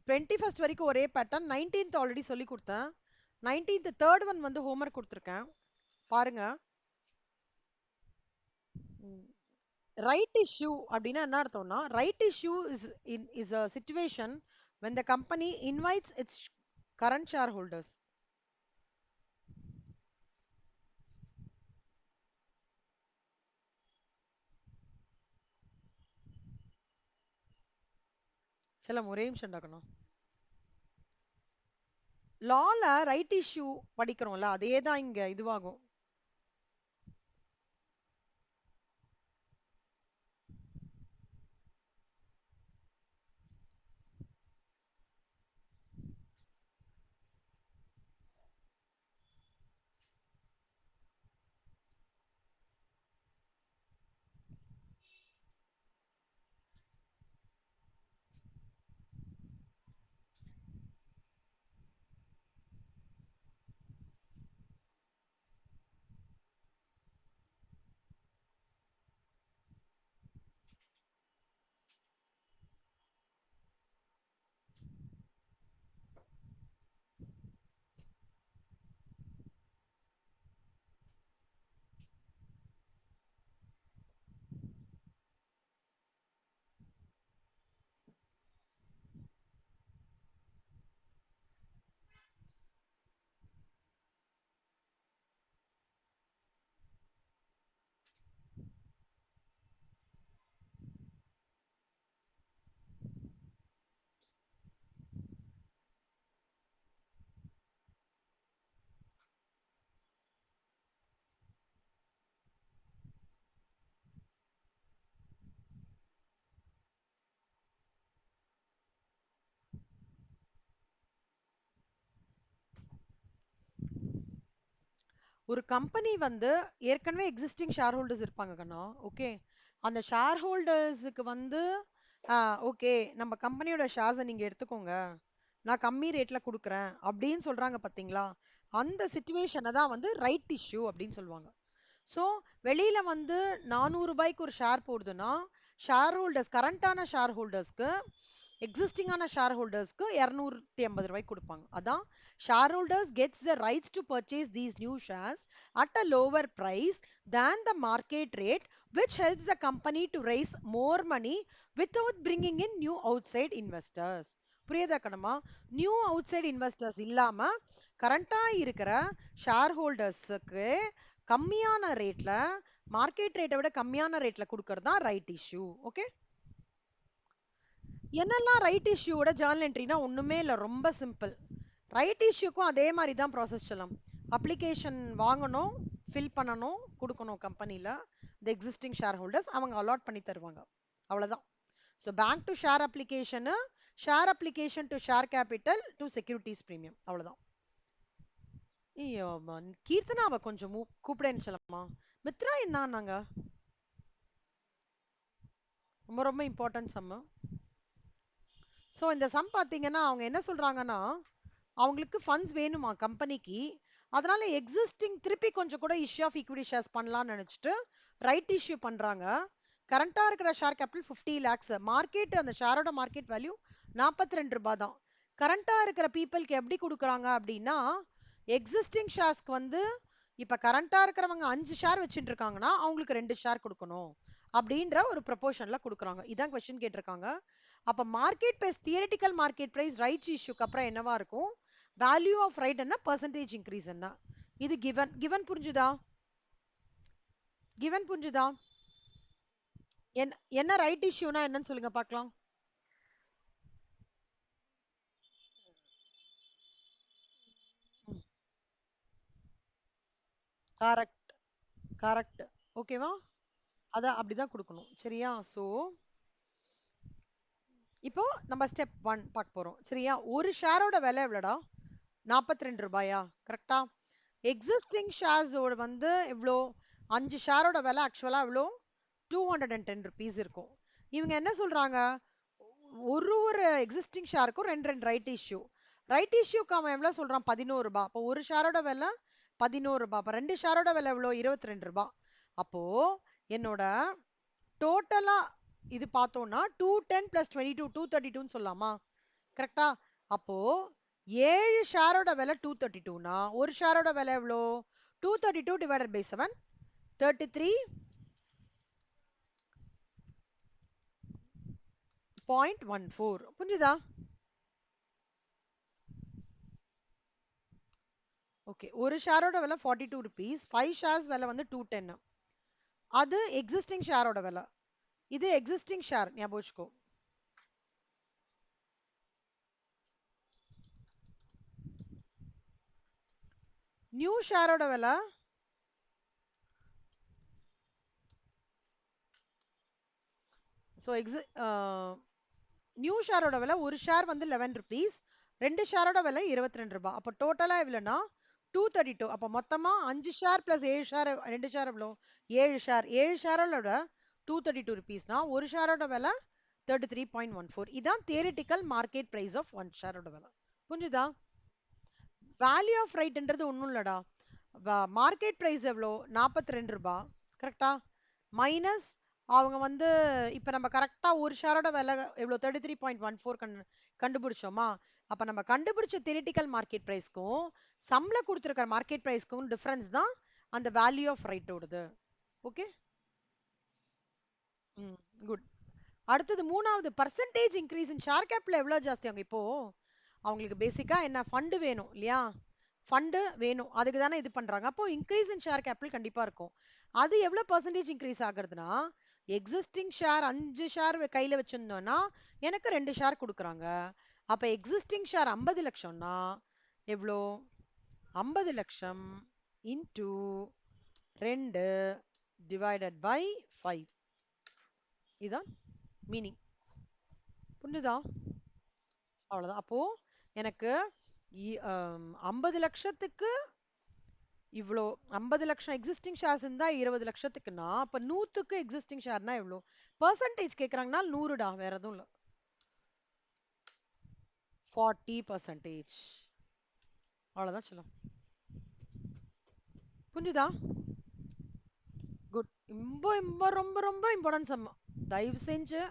21st வரைக்கும் ஒரே பேட்டர்ன். 19th ஆல்ரெடி சொல்லி கொடுத்தேன். 19th தேர்ட் ஒன் வந்து ஹோம்ஒர்க் கொடுத்துருக்கேன், பாருங்க. ரைட் இஷ்யூ அப்படின்னா என்ன அர்த்தம்னா, right issue is a situation when the company invites its current shareholders. செல்லம் ஒரே நிமிஷம் டாக்கணும். லால ரைட் இஷ்யூ படிக்கிறோம்ல அதே தான் இங்க இதுவாகும். ஒரு கம்பெனி வந்து ஏற்கனவே எக்ஸிஸ்டிங் ஷேர் ஹோல்டர்ஸ் இருப்பாங்க கண்ணா. ஓகே, அந்த ஷேர் ஹோல்டர்ஸுக்கு வந்து ஓகே நம்ம கம்பெனியோட ஷேர்ஸை நீங்க எடுத்துக்கோங்க, நான் கம்மி ரேட்ல கொடுக்குறேன் அப்படின்னு சொல்றாங்க பாத்தீங்களா? அந்த சிச்சுவேஷனை தான் வந்து ரைட் இஷ்யூ அப்படின்னு சொல்லுவாங்க. ஸோ வெளியில வந்து 400 ரூபாய்க்கு ஒரு ஷேர் போடுதுன்னா, ஷேர் ஹோல்டர்ஸ் கரண்டான ஷேர் ஹோல்டர்ஸ்க்கு எக்ஸிஸ்டிங்கான ஷேர் ஹோல்டர்ஸ்க்கு 250 ரூபாய்க்கு கொடுப்பாங்க. அதான் share holders gets the rights to purchase these new shares at a lower price than the market rate which helps the company to raise more money without bringing in new outside investors. புரியுதா கணமா? New out investors இல்லாம கரண்டா இருக்கிற share ஹோல்டர்ஸுக்கு கம்மியான ரேட்ல, market ரேட்டை விட கம்மியான ரேட்ல கொடுக்கறது தான் ரைட் இஷ்யூ. ஓகே, என்னெல்லாம் ரைட் இஷ்யூவோட ஜர்னல் என்ட்ரினா ஒண்ணுமே இல்ல, ரொம்ப சிம்பிள். ரைட் இஷ்யூக்கும் அதே மாதிரி தான் ப்ராசஸ் சொல்லலாம். அப்ளிகேஷன் வாங்கணும், ஃபில் பண்ணணும், கொடுக்கணும் கம்பெனில. த எக்ஸிஸ்டிங் ஷேர் ஹோல்டர்ஸ் அவங்க அலாட் பண்ணி தருவாங்க, அவ்வளவுதான். So bank to share application, share application to share capital to securities premium, அவ்வளவுதான். ஐயோ, கீர்த்தனாவை கொஞ்சம் கூப்பிடேன்னு சொல்லலாமா? மித்ரா என்னன்னாங்க? ரொம்ப ரொம்ப இம்பார்ட்டன்ட் சம்மு. ஸோ இந்த சம் பார்த்தீங்கன்னா அவங்க என்ன சொல்றாங்கன்னா, அவங்களுக்கு ஃபண்ட்ஸ் வேணுமா கம்பெனிக்கு, அதனால எக்ஸிஸ்டிங் திருப்பி கொஞ்சம் கூட இஷ்யூ ஆஃப் ஈக்விட்டி ஷேர்ஸ் பண்ணலாம்னு நினைச்சிட்டு ரைட் இஷ்யூ பண்றாங்க. கரண்டா இருக்கிற ஷேர் கேபிட்டல் 50 லேக்ஸ், மார்க்கெட் அந்த ஷேரோட மார்க்கெட் வேல்யூ 42 ரூபாய் தான். கரண்டா இருக்கிற பீப்புளுக்கு எப்படி கொடுக்குறாங்க அப்படின்னா, எக்ஸிஸ்டிங் ஷேர்ஸ்க்கு வந்து இப்ப கரண்டா இருக்கிறவங்க 5 ஷேர் வச்சுட்டு இருக்காங்கன்னா அவங்களுக்கு 2 ஷேர் கொடுக்கணும் அப்படின்ற ஒரு ப்ரொபோஷன்ல கொடுக்குறாங்க. இதான் கொஸ்டின் கேட்டிருக்காங்க. அப்ப market price, theoretical market price right இஷ்யூக்கு அப்புறம் என்னவா இருக்கும்? வேல்யூ ஆஃப் ரைட் என்ன, பெர்சன்டேஜ் இன்க்ரீஸ் என்ன. இது கிவன். கிவன் புரிஞ்சுதா? கிவன் புரிஞ்சுதா? என்ன ரைட் இஷ்யூனா என்னன்னு சொல்லுங்க பார்க்கலாம். Correct, correct. ஓகேவா? அதான் அப்படிதான் கொடுக்கணும். சரியா? சோ இப்போ நம்ம ஸ்டெப் 1 பார்க்க போறோம். சரியா? ஒரு ஷேரோட விலை எவ்வளோடா? 42 ரூபாயா? கரெக்டா? எக்ஸிஸ்டிங் ஷேர்ஸோட வந்து எவ்வளோ? 5 ஷேரோட விலை ஆக்சுவலா எவ்வளோ? 210 ருபீஸ் இருக்கும். இவங்க என்ன சொல்றாங்க? ஒரு எக்ஸிஸ்டிங் ஷேருக்கும் 2 ரைட் இஷ்யூ. ரைட் இஷ்யூக்கு அவன் எவ்வளோ சொல்றான்? 11 ரூபாய். அப்போ ஒரு ஷேரோட விலை 11 ரூபாய். அப்போ 2 ஷேரோட விலை எவ்வளோ? 22 ரூபாய். அப்போ என்னோட டோட்டலா இது பார்த்தோம்னா 210 பிளஸ் 22 232 சொல்லலாமா? கரெக்டா? அப்போ 7 ஷேரோட விலை 232னா ஒரு ஷேரோட விலை எவ்வளோ? 232 டிவைடட் பை 7, 33.14. புரிஞ்சுதா? ஓகே, ஒரு ஷேரோட விலை 42 ருபீஸ், 5 ஷேர்ஸ் விலை வந்து 210. அது எக்ஸிஸ்டிங் ஷேரோட விலை. இது எக்ஸிஸ்டிங் ஷேர், ஞாபகம் வச்சுக்கோ. நியூ ஷேரோட விலை ஸோ நியூ ஷேரோட விலை ஒரு ஷேர் வந்து 11 ருபீஸ், 2 ஷேரோட விலை 22 ரூபாய். அப்போ டோட்டலா எவ்வளோனா 232. அப்போ மொத்தமா 5 ஷேர் பிளஸ் 7 ஷேர் 2 ஷேர் எவ்வளோ 7 ஷேர் 7 ஷேரோட 232 ருபீஸ்னா ஒரு ஷேரோட விலை 33.14. இதான் theoretical market price of one ஷேரோட விலை. புரிஞ்சுதா? வேல்யூ ஆஃப் ரைட்ன்றது ஒன்றும் இல்லடா. மார்க்கெட் பிரைஸ் எவ்வளோ 42 ரூபாய் கரெக்டா, மைனஸ் அவங்க வந்து இப்போ நம்ம கரெக்டா ஒரு ஷேரோட விலை எவ்வளோ 33.14 கண்டுபிடிச்சோமா. அப்போ நம்ம கண்டுபிடிச்ச தியரிட்டிக்கல் மார்க்கெட் ப்ரைஸ்க்கும் சம்ல கொடுத்துருக்கிற மார்க்கெட் ப்ரைஸ்க்கும் டிஃபரன்ஸ் தான் அந்த வேல்யூ ஆஃப் ரைட்டோடது. Okay, good. அடுத்தது மூணாவது, percentage increase in share capital எவ்வளோ ஜாஸ்தி ஆகும். இப்போ அவங்களுக்கு பேசிக்கா என்ன ஃபண்டு வேணும் இல்லையா, ஃபண்டு வேணும், அதுக்கு தானே இது பண்றாங்க. அப்போ இன்க்ரீஸ் இன் ஷேர் கேபிட்டல் கண்டிப்பா இருக்கும். அது எவ்வளவு பர்சன்டேஜ் இன்க்ரீஸ் ஆகுறதுனா, எக்ஸிஸ்டிங் ஷேர் 5 ஷேர் கையில வச்சிருந்தோம்னா எனக்கு 2 ஷேர் கொடுக்குறாங்க. அப்ப எக்ஸிஸ்டிங் ஷேர் 50 லட்சம்னா எவ்வளோ 50 லட்சம் இன்டூ 2 டிவைடட் பை 5. இதான் மீனிங். புரிஞ்சுதா? அவ்வளவுதான். அப்போ எனக்கு 50 லட்சத்துக்கு இவ்வளோ 50 லட்சம் எக்ஸிஸ்டிங் ஷேர்ஸ் இருந்தா 20 லட்சத்துக்குன்னா அப்ப 100க்கு எக்ஸிஸ்டிங் ஷேர்னா எவ்வளோ பர்சன்டேஜ் கேக்குறாங்கன்னா 100டா, வேற எதுவும் இல்ல. 40%. அவ்வளவுதான் சொல்லும். புரிஞ்சுதா? குட். ரொம்ப ரொம்ப ரொம்ப ரொம்ப இம்பார்ட்டன்ஸ் அம்மா, தயவு செஞ்சு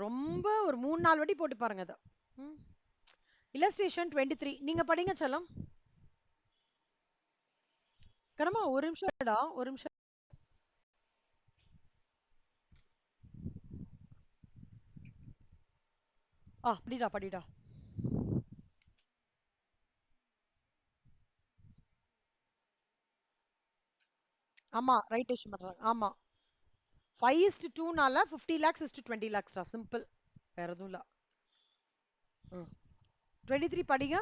ரொம்ப ஒரு 3-4 வாட்டி போட்டு பாருங்க அதை. இல்லஸ்ட்ரேஷன் 23 நீங்க படிங்க செல்லம். கனமா ஒரு நிமிஷம்டா, ஒரு நிமிஷம். படிடா படிடா. ஆமா, ரைட் இஷ்யூ பண்றாங்க. ஆமா, 5:2னால 50 lakhs is to 20 lakhs டா, சிம்பிள், வேற எதுவும் இல்ல. 23 படிங்க.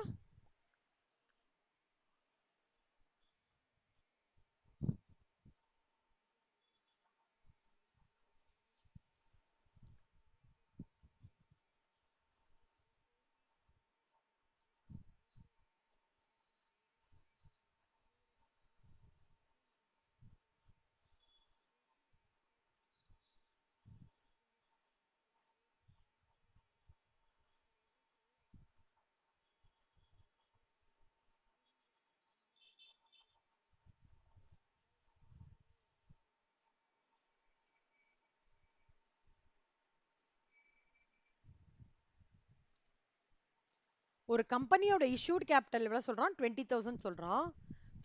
ஒரு கம்பெனியோட இஷ்யூட் கேபிட்டல் எவ்வளவு சொல்றான், 20,000 சொல்றான்.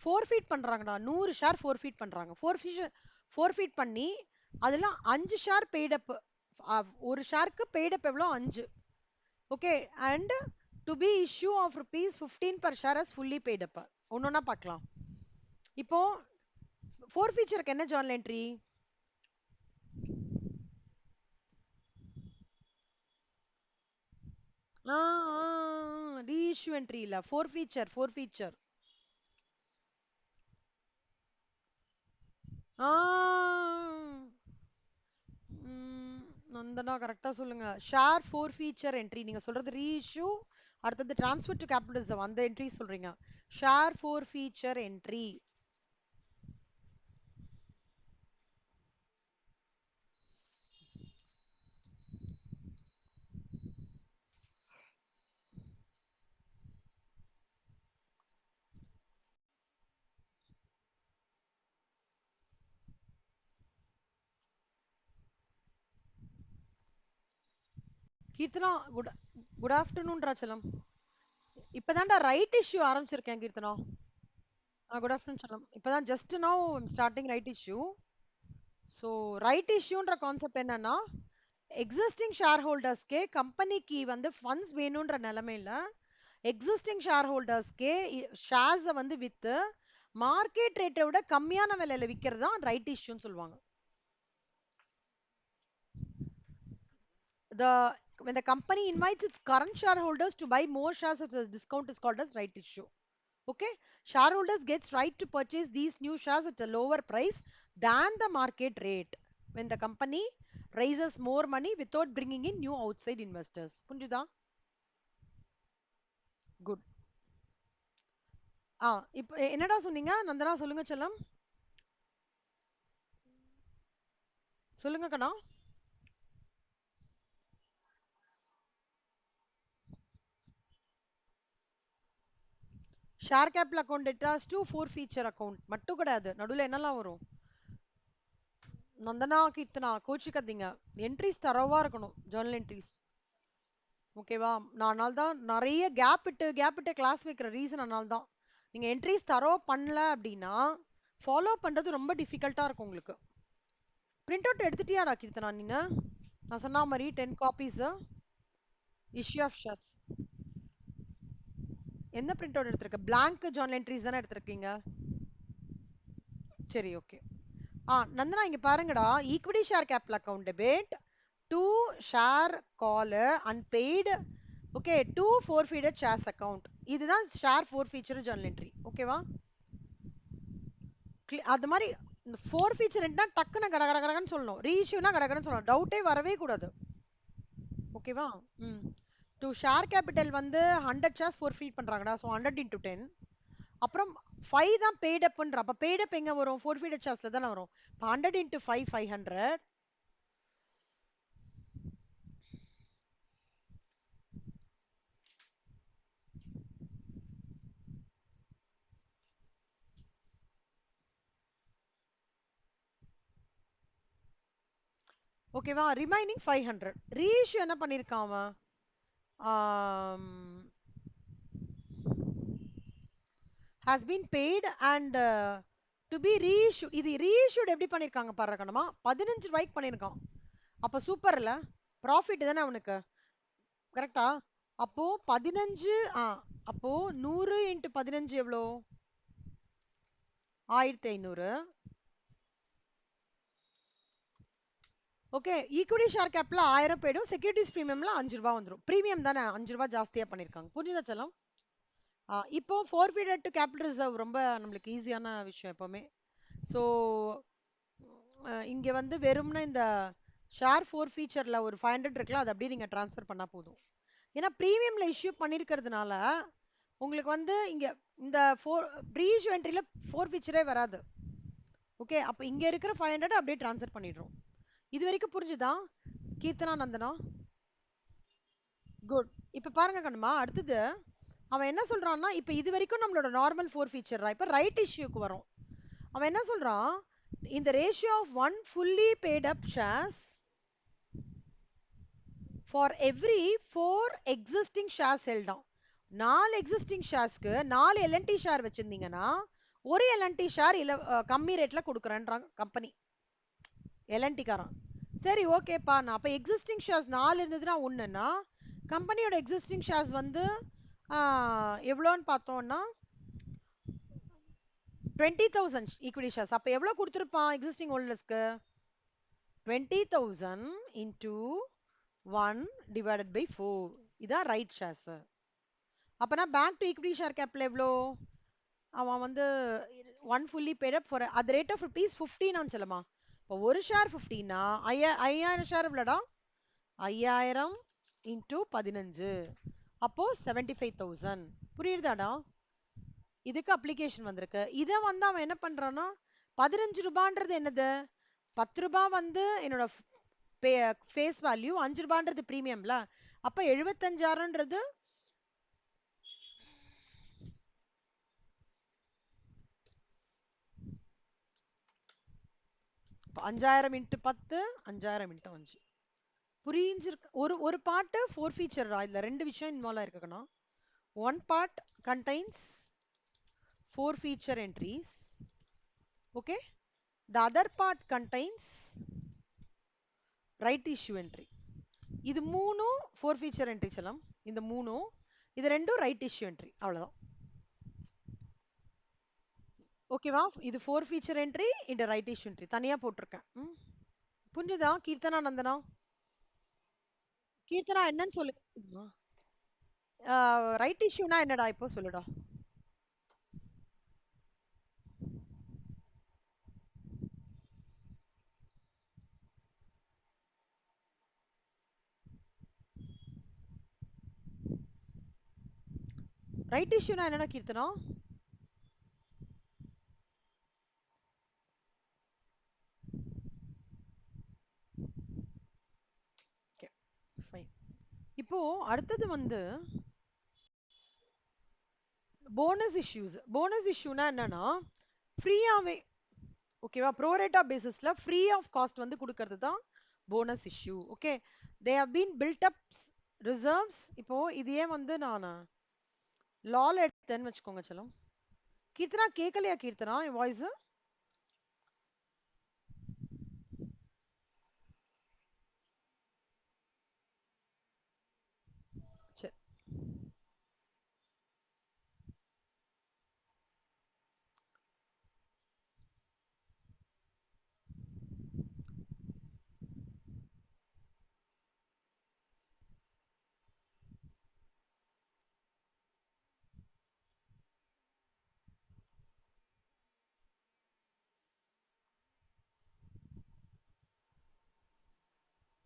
ஃபோர்ஃபீட் பண்றாங்கடா, 100 ஷேர் ஃபோர்ஃபீட் பண்றாங்க. ஃபோர்ஃபீட் பண்ணி அதெல்லாம் 5 ஷேர் பெய்டப். ஒரு ஷேருக்கு பெய்டப் எவ்வளோ 5. Okay, and to be issue of ₹15 per share as fully paid up. ஒன்னொன்னா பார்க்கலாம். இப்போ ஃபோர் ஃபீச்சருக்கு என்ன ஜர்னல் என்ட்ரி? ரீஇஷ்யூ என்ட்ரி இல்ல, ஃபோர் ஃபீச்சர். நந்தனா கரெக்டா சொல்லுங்க. ஷேர் ஃபோர் ஃபீச்சர் என்ட்ரி நீங்க சொல்றது ரீஇஷ்யூ, அடுத்தது டிரான்ஸ்ஃபர் டு கேபிட்டலிசம் அந்த என்ட்ரி சொல்றீங்க. Share forfeiture entry. Keerthana, good afternoon Rachalam. இப்பதான்டா ரைட் இஷ்யூ ஆரம்பிச்சிருக்கேன் கீர்த்தனா. குட் ஆஃப்டர்நூன் சலம். இப்பதான் just now starting right issue. So right இஷ்யூன்ற கான்செப்ட் என்னன்னா, எக்ஸிஸ்டிங் ஷேர் ஹோல்டர்ஸ்க்கே கம்பெனிக்கு வந்து ஃபண்ட்ஸ் வேணும்ன்ற நிலைமையில எக்ஸிஸ்டிங் ஷேர் ஹோல்டர்ஸ்க்கே ஷேர்ஸை வந்து வித்து மார்க்கெட் ரேட்டை விட கம்மியான விலையில விற்கிறது தான் ரைட் இஷ்யூன்னு சொல்லுவாங்க. The when the company invites its current shareholders to buy more shares at a discount is called as right issue. Okay, shareholders gets right to purchase these new shares at a lower price than the market rate when the company raises more money without bringing in new outside investors. புரிஞ்சுதா? Good. இப்போ என்னடா சொன்னீங்க நந்தனா? சொல்லுங்க செல்லம். சொல்லுங்க கண்ணா. Share capital account டெட்டாஸ் to forfeiture account மட்டும் கிடையாது, நடுவில் என்னெல்லாம் வரும்? நந்தனா கீர்த்தனா கோச்சிக்காதீங்க, என்ட்ரிஸ் தரவா இருக்கணும், ஜர்னல் என்ட்ரிஸ். ஓகேவா? நான் அதனால தான் நிறைய கேப் விட்டு கிளாஸ் வைக்கிற ரீசன் அதனால தான். நீங்க என்ட்ரிஸ் தரோ பண்ணல அப்படின்னா ஃபாலோ பண்றது ரொம்ப டிஃபிகல்ட்டா இருக்கும் உங்களுக்கு. பிரிண்ட் அவுட் எடுத்துட்டியாடா கீர்த்தனா நீங்க? நான் சொன்ன மாதிரி 10 காப்பீஸ் இஷ்யூ ஆஃப் ஷஸ். என்ன பிரிண்ட் அவுட் எடுத்திருக்க? பிளாங்க் ஜர்னல் என்ட்ரிஸ் தானே எடுத்திருக்கீங்க? சரி, ஓகே. நந்தனா இங்க பாருங்கடா, equity share capital account debit to share call unpaid, okay, to forfeited shares account. இதுதான் share forfeiture journal entry. ஓகேவா? அது மாதிரி இந்த ஃபோர் ஃபீச்சர் என்ட்ரினா டக்குன்னு கட கட கடன்னு சொல்லணும், ரீஇஷ்யூனா கடகடன்னு சொல்லணும், டவுட்டே வரவே கூடாது. ஓகேவா? ம். டு ஷேர் கேபிட்டல் வந்து 100 ஷேர்ஸ் ஃபோர் ஃபீட் பண்றாங்கடா, ஸோ 100 இன்டூ 10. அப்புறம் 5 தான் பெய்ட் அப்ன்ற. அப்ப பெய்ட் அப் எங்க வரும்? ஃபோர் ஃபீடட் ஷேர்ஸ்ல தானே வரும். இப்போ 100 இன்டூ 5 500. ஓகேவா? ரிமைனிங் 500. ரீஇஷ்யூ என்ன பண்ணிருக்கான் அவன்? has been paid and to be reissued. இது reissued எப்படி பண்ணிருக்காங்க பாரு கண்ணம்மா, 15 ரூபாய்க்கு பண்ணிருக்கான். அப்ப சூப்பர் இல்ல? ப்ராஃபிட் தானே அவனுக்கு, கரெக்டா? அப்போ 15, அப்போ 100 இன்ட்டு 15 எவ்வளோ? 1500. ஓகே, ஈக்விட்டி ஷேர் கேப்ல 1000 போயிடும், செக்யூரிட்டிஸ் பிரீமியம்ல 5 ரூபாய் வந்துடும். பிரீமியம் தானே, 5 ரூபாய் ஜாஸ்தியா பண்ணிருக்காங்க. புரியுதா செல்லம்? இப்போ ஃபோர்ஃபீடட் டு கேபிட்டல் ரிசர்வ் ரொம்ப நம்மளுக்கு ஈஸியான விஷயம் எப்பவுமே. ஸோ இங்க வந்து வெறும்னா இந்த ஷேர் ஃபோர் ஃபீச்சர்ல ஒரு 500 இருக்குல்ல, அது அப்படியே நீங்க ட்ரான்ஸ்ஃபர் பண்ணா போதும். ஏன்னா ப்ரீமியம்ல இஷ்யூ பண்ணிருக்கிறதுனால உங்களுக்கு வந்து இங்க இந்த ஃபோர் ப்ரீஇஷ்யூ என்ட்ரில ஃபோர் ஃபீச்சரே வராது. ஓகே, அப்ப இங்க இருக்கிற 500 அப்படியே ட்ரான்ஸ்ஃபர் பண்ணிடுறோம். இது வரைக்கும் புரிஞ்சுதா கீர்த்தனா நந்தனா? குட். இப்ப பாருங்க கண்ணுமா, அடுத்தது அவன் என்ன சொல்றான்னா, இப்ப இது வரைக்கும் நம்மளோட நார்மல் ஃபோர் ஃபீச்சர், இப்ப ரைட் இஷ்யூக்கு வரும். அவன் என்ன சொல்றான்? இந்த ratio of one fully paid up shares for every 4 existing shares held on. 4 existing ஷேர்ஸ்க்கு 4 எல்என்டி ஷேர் வச்சிருந்தீங்கன்னா ஒரு எல்என்டி ஷேர் இல்ல கம்மி ரேட்ல கொடுக்குறேன்றாங்க கம்பெனி, எல்என்டி காரன். சரி, ஓகேப்பா. நான் அப்ப எக்ஸிஸ்டிங் ஷேர்ஸ் 4 இருந்ததுன்னா ஒண்ணுன்னா கம்பெனியோட எக்ஸிஸ்டிங் ஷேர்ஸ் வந்து எவ்வளோன்னு பார்த்தோம்னா 20,000 ஈக்விட்டி ஷேர்ஸ். அப்ப எவ்வளவு கொடுத்துருப்பான் எக்ஸிஸ்டிங் ஹோல்டர்ஸ்க்கு? 20,000 into 1 divided by 4. இதான் ரைட் ஷேர்ஸ். அப்பனா bank to equity share capital எவ்வளோ? அவன் வந்து one fully paid up for அது ரேட் ஆஃப் ₹15 நான் சொல்லமா. இப்போ ஒரு ஷேர் 15னா 5000 ஷேர் எவ்வளோடா? 5000 இன்டூ 15, அப்போ 75,000. புரியுதாடா? இதுக்கு அப்ளிகேஷன் வந்திருக்கு. இதை வந்து அவன் என்ன பண்றான்னா 15 ரூபான்றது என்னது? 10 ரூபாய் வந்து என்னோட ஃபேஸ் வேல்யூ, 5 ரூபான்றது பிரீமியம்ல. அப்ப 75,000ன்றது 5000 இன்ட்டு 10, 5000 இன்ட்டு 5. புரிஞ்சிருக்கு? ஒரு ஒரு பாட்டு ஃபோர் ஃபீச்சர். இதுல ரெண்டு விஷயம் இன்வால்வ் ஆயிருக்கணும். One part contains forfeiture entries. Okay, the other part contains right issue entry. இது மூணும் ஃபோர் ஃபீச்சர் என்ட்ரி செல்லம். இந்த மூணும், இது ரெண்டும் ரைட் இஷ்யூ என்ட்ரி. அவ்வளவுதான். ஓகேவா? இது ஃபோர் ஃபீச்சர் என்ட்ரி, இந்த ரைட் இஷ்யூ என்ட்ரி தனியா போட்டிருக்கேன். புரிஞ்சுதா கீர்த்தனா நந்தனா? கீர்த்தனா என்னன்னு சொல்லுங்க. ரைட் இஷ்யூனா என்னடா இப்போ சொல்லுடா. ரைட் இஷ்யூனா என்னடா கீர்த்தனா? Okay fine. இப்போ அடுத்தது வந்து போனஸ் இஷ்யூஸ். போனஸ் இஷ்யூனா என்னன்னா ஃப்ரீயாவே, ஓகேவா, ப்ரோரேட்டா பேசிஸ்ல ஃப்ரீ ஆஃப் காஸ்ட் வந்து கொடுக்கறது தான் bonus issue. Okay, they have been built up reserves. இப்போ இது ஏன் வந்து நான் லால எடுத்தேன்னு வச்சுக்கோங்க செல்லம். கீர்த்தனா கேட்கலையா கீர்த்தனா என் வாய்ஸ்? சரி,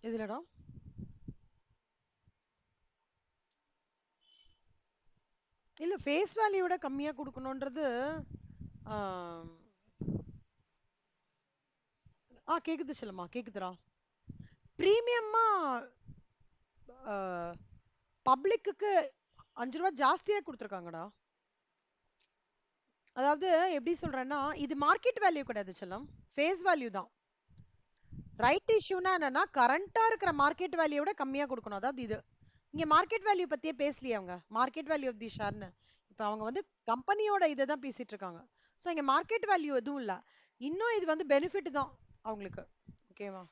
எதுலடா? இல்ல ஃபேஸ் வேல்யூட கம்மியா கொடுக்கணும்ன்றது. ஆம், கேக்குது செல்லம்மா, கேக்குதுடா. பிரீமியமா பப்ளிக்கு 5 ரூபா ஜாஸ்தியா கொடுத்துருக்காங்கடா. அதாவது எப்படி சொல்றேன்னா இது மார்க்கெட் வேல்யூ கிடையாது செல்லம், ஃபேஸ் வேல்யூ தான். ரைட் இஷ்யூனா என்னன்னா கரண்டா இருக்கிற மார்க்கெட் வேல்யூட கம்மியா கொடுக்கணும். அதாவது இது இங்க மார்க்கெட் வேல்யூ பத்தியே பேசலையே அவங்க, மார்க்கெட் வேல்யூ ஆஃப் தி ஷேர்னு. இப்போ அவங்க வந்து கம்பெனியோட இதை தான் பேசிட்டு இருக்காங்க. ஸோ இங்க மார்க்கெட் வேல்யூ எதுவும் இல்ல. இன்னும் இது வந்து பெனிஃபிட் தான் அவங்களுக்கு. ஓகேவா?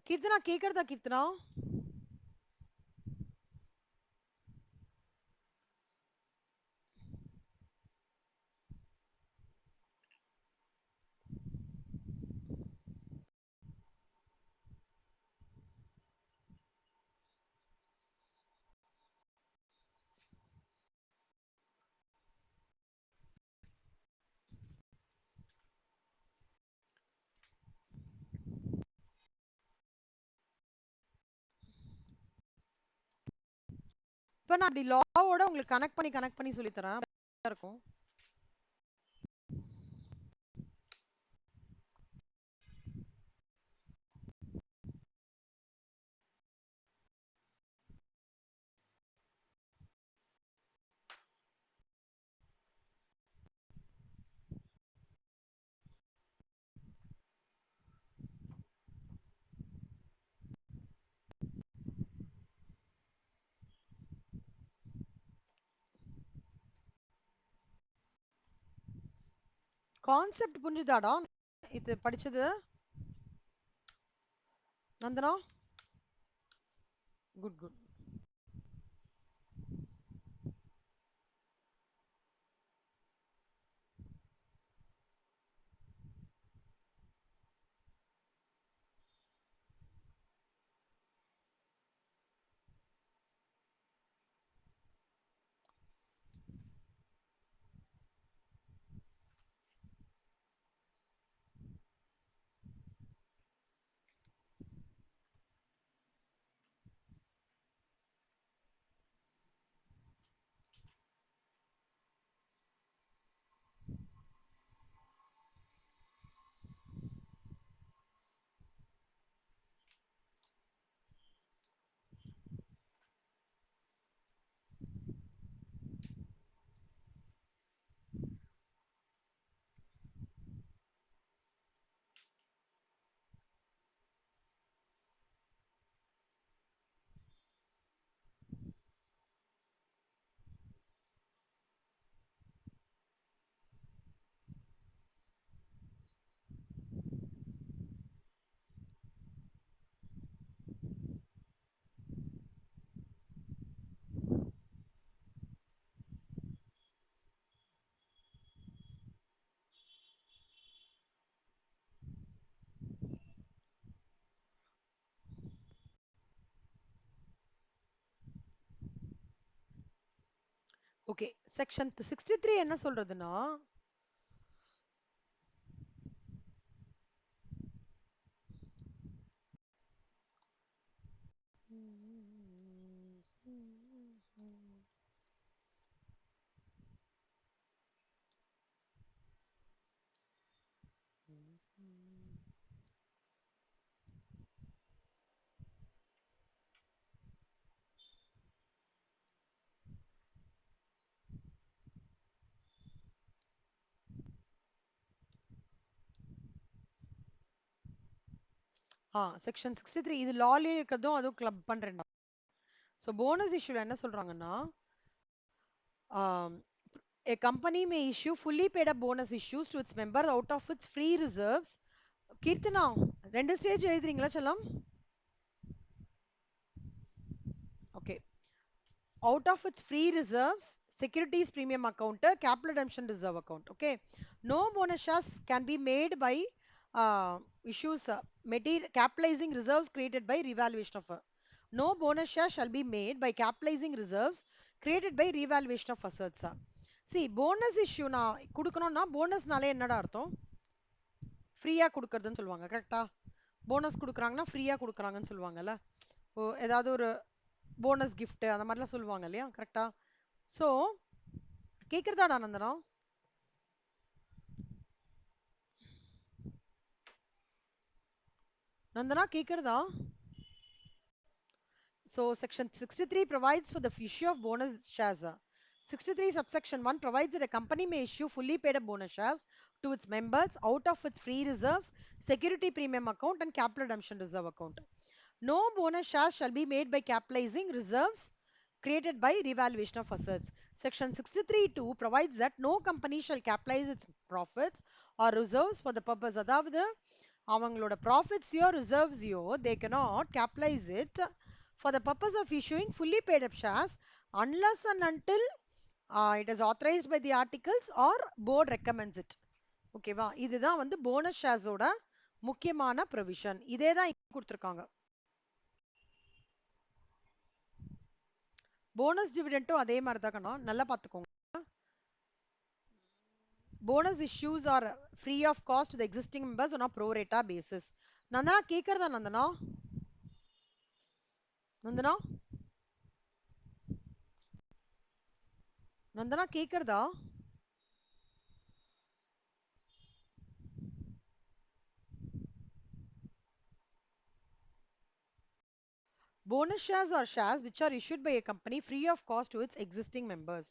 கீர்த்தனா கேக்குறதா கீர்த்தனா? இப்போ நான் அப்படி லாவோட உங்களுக்கு கனெக்ட் பண்ணி சொல்லி தரேன் இருக்கும். கான்செப்ட் புரிஞ்சுதாடா இது படிச்சது Nandana? Good good. Okay, section 63 என்ன சொல்றதுன்னா செக்ஷன் 63 இது லாலயே இருக்கிறதும் அதுவும் கிளப் பண்றேன். ஸோ போனஸ் இஷ்யூல என்ன சொல்றாங்கன்னா, a company may issue fully paid up bonus issues to its member out of its free reserves. Keerthana, 2 stage எழுதுறீங்களா செல்லம்? Okay. Out of its free reserves, securities premium account, capital redemption reserve account. Okay. No bonus shares can be made by issues capitalizing reserves created by revaluation of no bonus share shall be made by capitalizing reserves created by revaluation of assets. See, bonus issue na குடுக்கணும்னா போனஸ்னாலே என்னடா அர்த்தம்? ஃப்ரீயா குடுக்கறதுன்னு சொல்லுவாங்க. கரெக்ட்டா? Bonus குடுக்குறாங்கன்னா ஃப்ரீயா குடுக்குறாங்கன்னு சொல்லுவாங்கல்ல. ஏதாவது ஒரு bonus gift அந்த மாதிரிலாம் சொல்லுவாங்க இல்லையா? கரெக்ட்டா? சோ கேக்குறதாடா நந்தனா? நந்தனா கேக்குறதா? So section 63 provides for the issue of bonus shares. 63 subsection 1 provides that a company may issue fully paid up bonus shares to its members out of its free reserves, security premium account and capital redemption reserve account. No bonus shares shall be made by capitalizing reserves created by revaluation of assets. Section 63(2) provides that no company shall capitalize its profits or reserves for the purpose அதாவது அவங்களோட ப்ராஃபிட்ஸையோ ரிசர்வ்ஸையோ they cannot capitalize it for the purpose of issuing fully paid up shares unless and until it is authorized by the articles or board recommends it. ஓகேவா? இதுதான் வந்து bonus ஷேர்ஸோட முக்கியமான provision. இதே தான் கொடுத்துருக்காங்க. Bonus டிவிடெண்டும் அதே மாதிரி தான் கண்ணா, நல்லா பார்த்துக்கோங்க. bonus issues are free of cost to the existing members on a pro rata basis. Nandana கேக்குறதா Nandana? Nandana Nandana கேக்குறதா? Bonus shares are shares which are issued by a company free of cost to its existing members.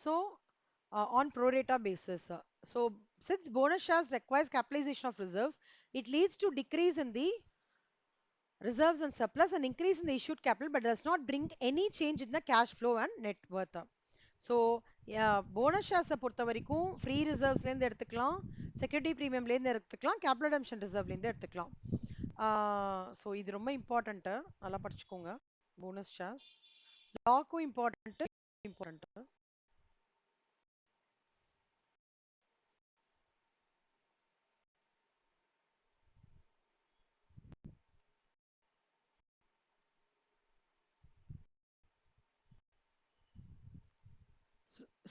So, on pro rata basis. So, since bonus shares requires capitalization of reserves, it leads to decrease in the reserves and surplus and increase in the issued capital, but does not bring any change in the cash flow and net worth. So, bonus shares பொறுத்த வரைக்கும் free reservesல இருந்து எடுத்துக்கலாம், security premiumல இருந்து எடுத்துக்கலாம், capital redemption reserveல இருந்து எடுத்துக்கலாம். So இது ரொம்ப இம்பார்ட்டன்ட், நல்லா படிச்சுக்கோங்க. போனஸ் ஷேர்ஸ் லாக்கும் இம்பார்ட்டன்ட்.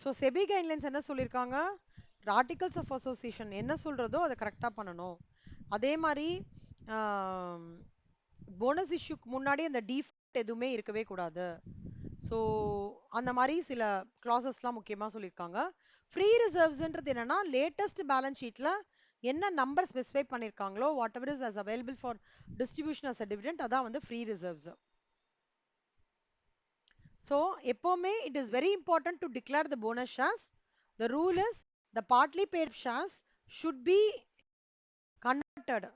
ஸோ செபி கைட்லைன்ஸ் என்ன சொல்லியிருக்காங்க? ஆர்டிகல்ஸ் ஆஃப் அசோசியேஷன் என்ன சொல்றதோ அதை கரெக்டாக பண்ணணும். அதே மாதிரி போனஸ் இஷ்யூக்கு முன்னாடி அந்த டிஃபால்ட் எதுவுமே இருக்கவே கூடாது. ஸோ அந்த மாதிரி சில கிளாசஸ்லாம் முக்கியமாக சொல்லியிருக்காங்க. ஃப்ரீ ரிசர்வ்ஸ்ன்றது என்னன்னா லேட்டஸ்ட் பேலன்ஸ் ஷீட்ல என்ன நம்பர் ஸ்பெசிஃபை பண்ணியிருக்காங்களோ whatever is as available for distribution as a dividend அதான் வந்து ஃப்ரீ ரிசர்வ்ஸ். So, எப்பவுமே it is very important to declare the bonus shares. The rule is the partly paid shares should be converted.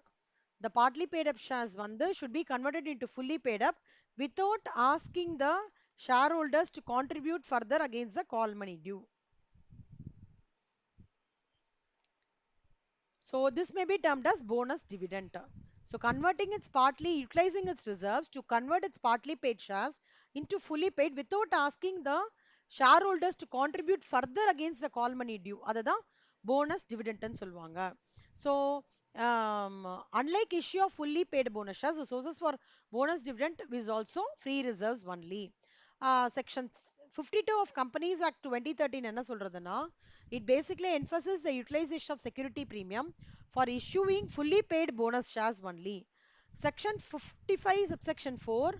The partly paid up shares வந்து should be converted into fully paid up without asking the shareholders to contribute further against the call money due. So this may be termed as bonus dividend. So converting its partly, utilizing its reserves to convert its partly paid shares into fully paid without asking the shareholders to contribute further against the call money due. அதுதான் bonus dividend ன்னு சொல்லுவாங்க. So um, unlike issue of fully paid bonus shares, the sources for bonus dividend is also free reserves only. Section 52 of Companies Act 2013 என்ன சொல்றதுன்னா, it basically emphasizes the utilization of security premium for issuing fully paid bonus shares only. Section 55 subsection 4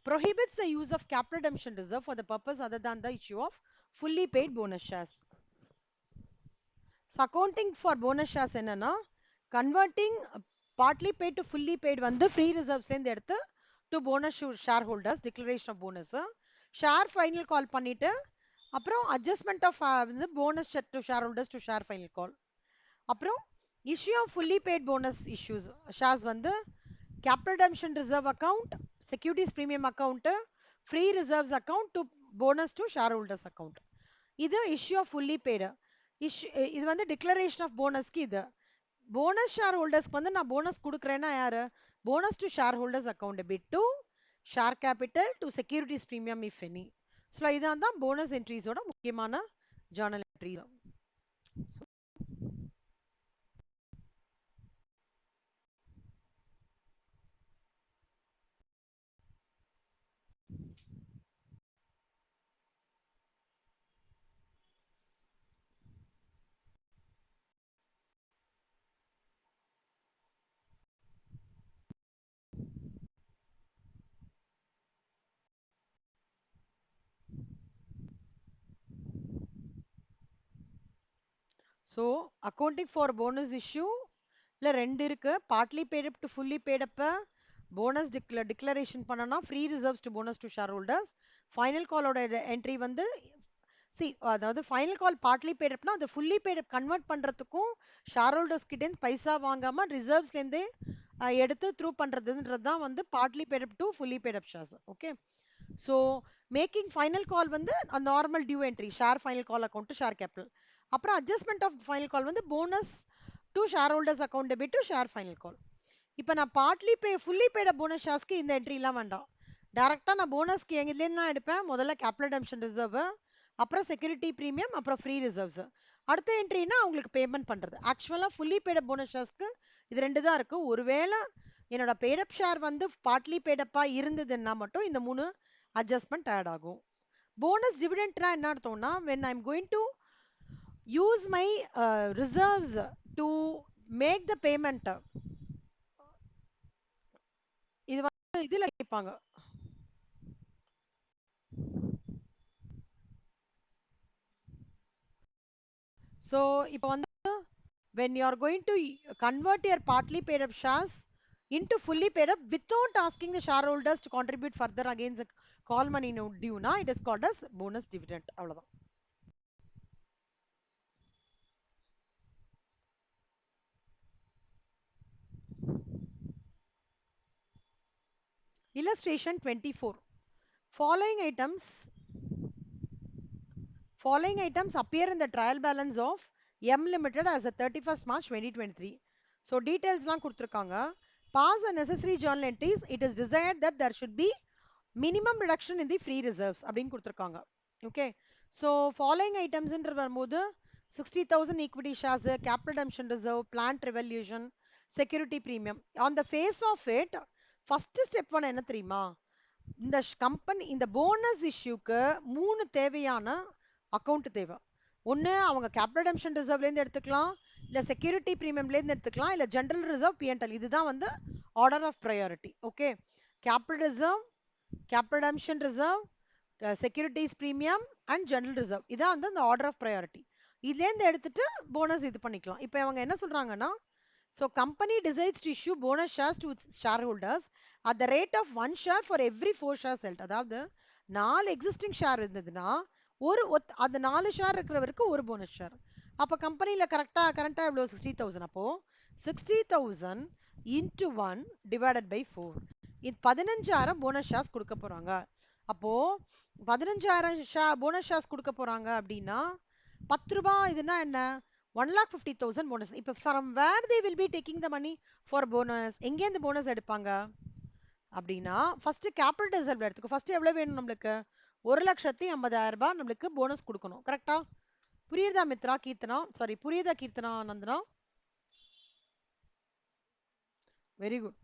prohibits the use of capital redemption reserve for the purpose other than the issue of fully paid bonus shares. So accounting for bonus shares என்னன்னா, converting partly paid to fully paid வந்து free reserves லேந்து எடுத்து to bonus shareholders declaration of bonus, share final call பண்ணிட்டு அப்புறம் adjustment of வந்து bonus to shareholders to share final call. அப்புறம் issue of fully paid bonus issues shares வந்து capital redemption reserve account, securities premium account, free reserves account to bonus to shareholders account. இது issue of fully paid. இது வந்து declaration of bonus க்கு இது. bonus shareholders வந்து நான் bonus கொடுக்கறேன்னா யாரு? bonus to shareholders account debit to share capital to securities premium if any. So இதான் தான் bonus entries ஓட முக்கியமான journal entry. So, so accounting for bonus issue இல்ல ரெண்டு இருக்கு. partly paid up to fully paid up bonus declaration பண்ணனா free reserves to bonus to shareholders. final call ஓட entry வந்து see அதாவது final call partly paid upனா அது fully paid up convert பண்றதுக்கும் shareholders கிட்ட இருந்து பைசா வாங்காம reserves ல இருந்து எடுத்து through பண்றதுன்றது தான் வந்து partly paid up to fully paid up shares. Okay, so making final call வந்து a normal due entry share final call account to share capital. அப்புறம் adjustment of final call வந்து bonus to shareholders account debit to share final call. இப்போ நான் partly pay fully paid bonus sharesக்கு இந்த entry எல்லாம் வேண்டாம். டைரக்டா நான் போனஸ்க்கு எங்கலேருந்து தான் எடுப்பேன்? முதல்ல capital redemption reserve, அப்புறம் security premium, அப்புறம் free reserves. அடுத்த என்ட்ரினா அவங்களுக்கு பேமெண்ட் பண்றது. ஆக்சுவலா fully paid bonus sharesக்கு இது ரெண்டு தான் இருக்கு. ஒருவேளை என்னோட paid up share வந்து partly paid up இருந்ததுன்னா மட்டும் இந்த மூணு அட்ஜஸ்ட்மெண்ட் ஆட் ஆகும். போனஸ் டிவிடெண்ட்னா என்ன அர்த்தம்னா, when I'm going to use my reserves to make the payment, இது வந்து இதுல கேட்பாங்க. So இப்போ வந்து when you are going to convert your partly paid up shares into fully paid up without asking the shareholders to contribute further against the call money due na, it is called as bonus dividend. அவ்வளவுதான். Illustration 24. Following items appear in the trial balance of M Limited as of 31st March 2023. So details லாம் கொடுத்திருக்காங்க. Pass the necessary journal entries. It is desired that there should be minimum reduction in the free reserves அப்படின்னு கொடுத்திருக்காங்க. Okay, so following items ன்ற வரும்போது 60,000 equity shares, capital redemption reserve, plant revaluation, security premium. On the face of it, first step one என்ன தெரியுமா? இந்த company இந்த bonus இஷ்யூக்கு மூணு தேவையான அக்கவுண்ட் தேவை. ஒன்னு அவங்க கேபிட்டல் redemption reserveல இருந்து எடுத்துக்கலாம், இல்ல செக்யூரிட்டி பிரீமியம்ல இருந்து எடுத்துக்கலாம், இல்ல ஜெனரல் ரிசர்வ் P&L. இதுதான் வந்து order of priority. Okay, capital reserve, capital redemption reserve, securities premium and general reserve. இதான் வந்து அந்த ஆர்டர் ஆஃப் ப்ரையாரிட்டி. இதுல இருந்து எடுத்துட்டு போனஸ் இது பண்ணிக்கலாம். இப்போ அவங்க என்ன சொல்றாங்கன்னா, so company decides to issue bonus shares to its shareholders at the rate of 1 share for every 4 shares held. அதாவது 4 existing share இருந்ததுன்னா அந்த 4 ஷேர் இருக்கிறவருக்கு ஒரு போனஸ் ஷேர். அப்ப கம்பெனில கரண்டா எவ்வளவு? 60,000. அப்போ 60,000 into 1 divided by 4. இது 15,000 போனஸ் ஷேர்ஸ் கொடுக்க போறாங்க. அப்போ 15,000 போனஸ் ஷேர்ஸ் கொடுக்க போறாங்க அப்படின்னா 10 ரூபாய் இதுனா என்ன? 1,50,000 bonus. இப்போ from where they will be taking the money for bonus? எங்க இருந்து போனஸ் எடுப்பாங்க அப்படின்னா, ஃபர்ஸ்ட் கேபிட்டல் ரிசர்வ் எடுத்துக்கோ. ஃபர்ஸ்ட் எவ்வளவு வேணும் நம்மளுக்கு? 1,50,000 நம்மளுக்கு போனஸ் கொடுக்கணும். கரெக்டா? புரியுதா மித்ரா, கீர்த்தனா? சாரி, புரியுதா கீர்த்தனா, நந்தனா? Very good.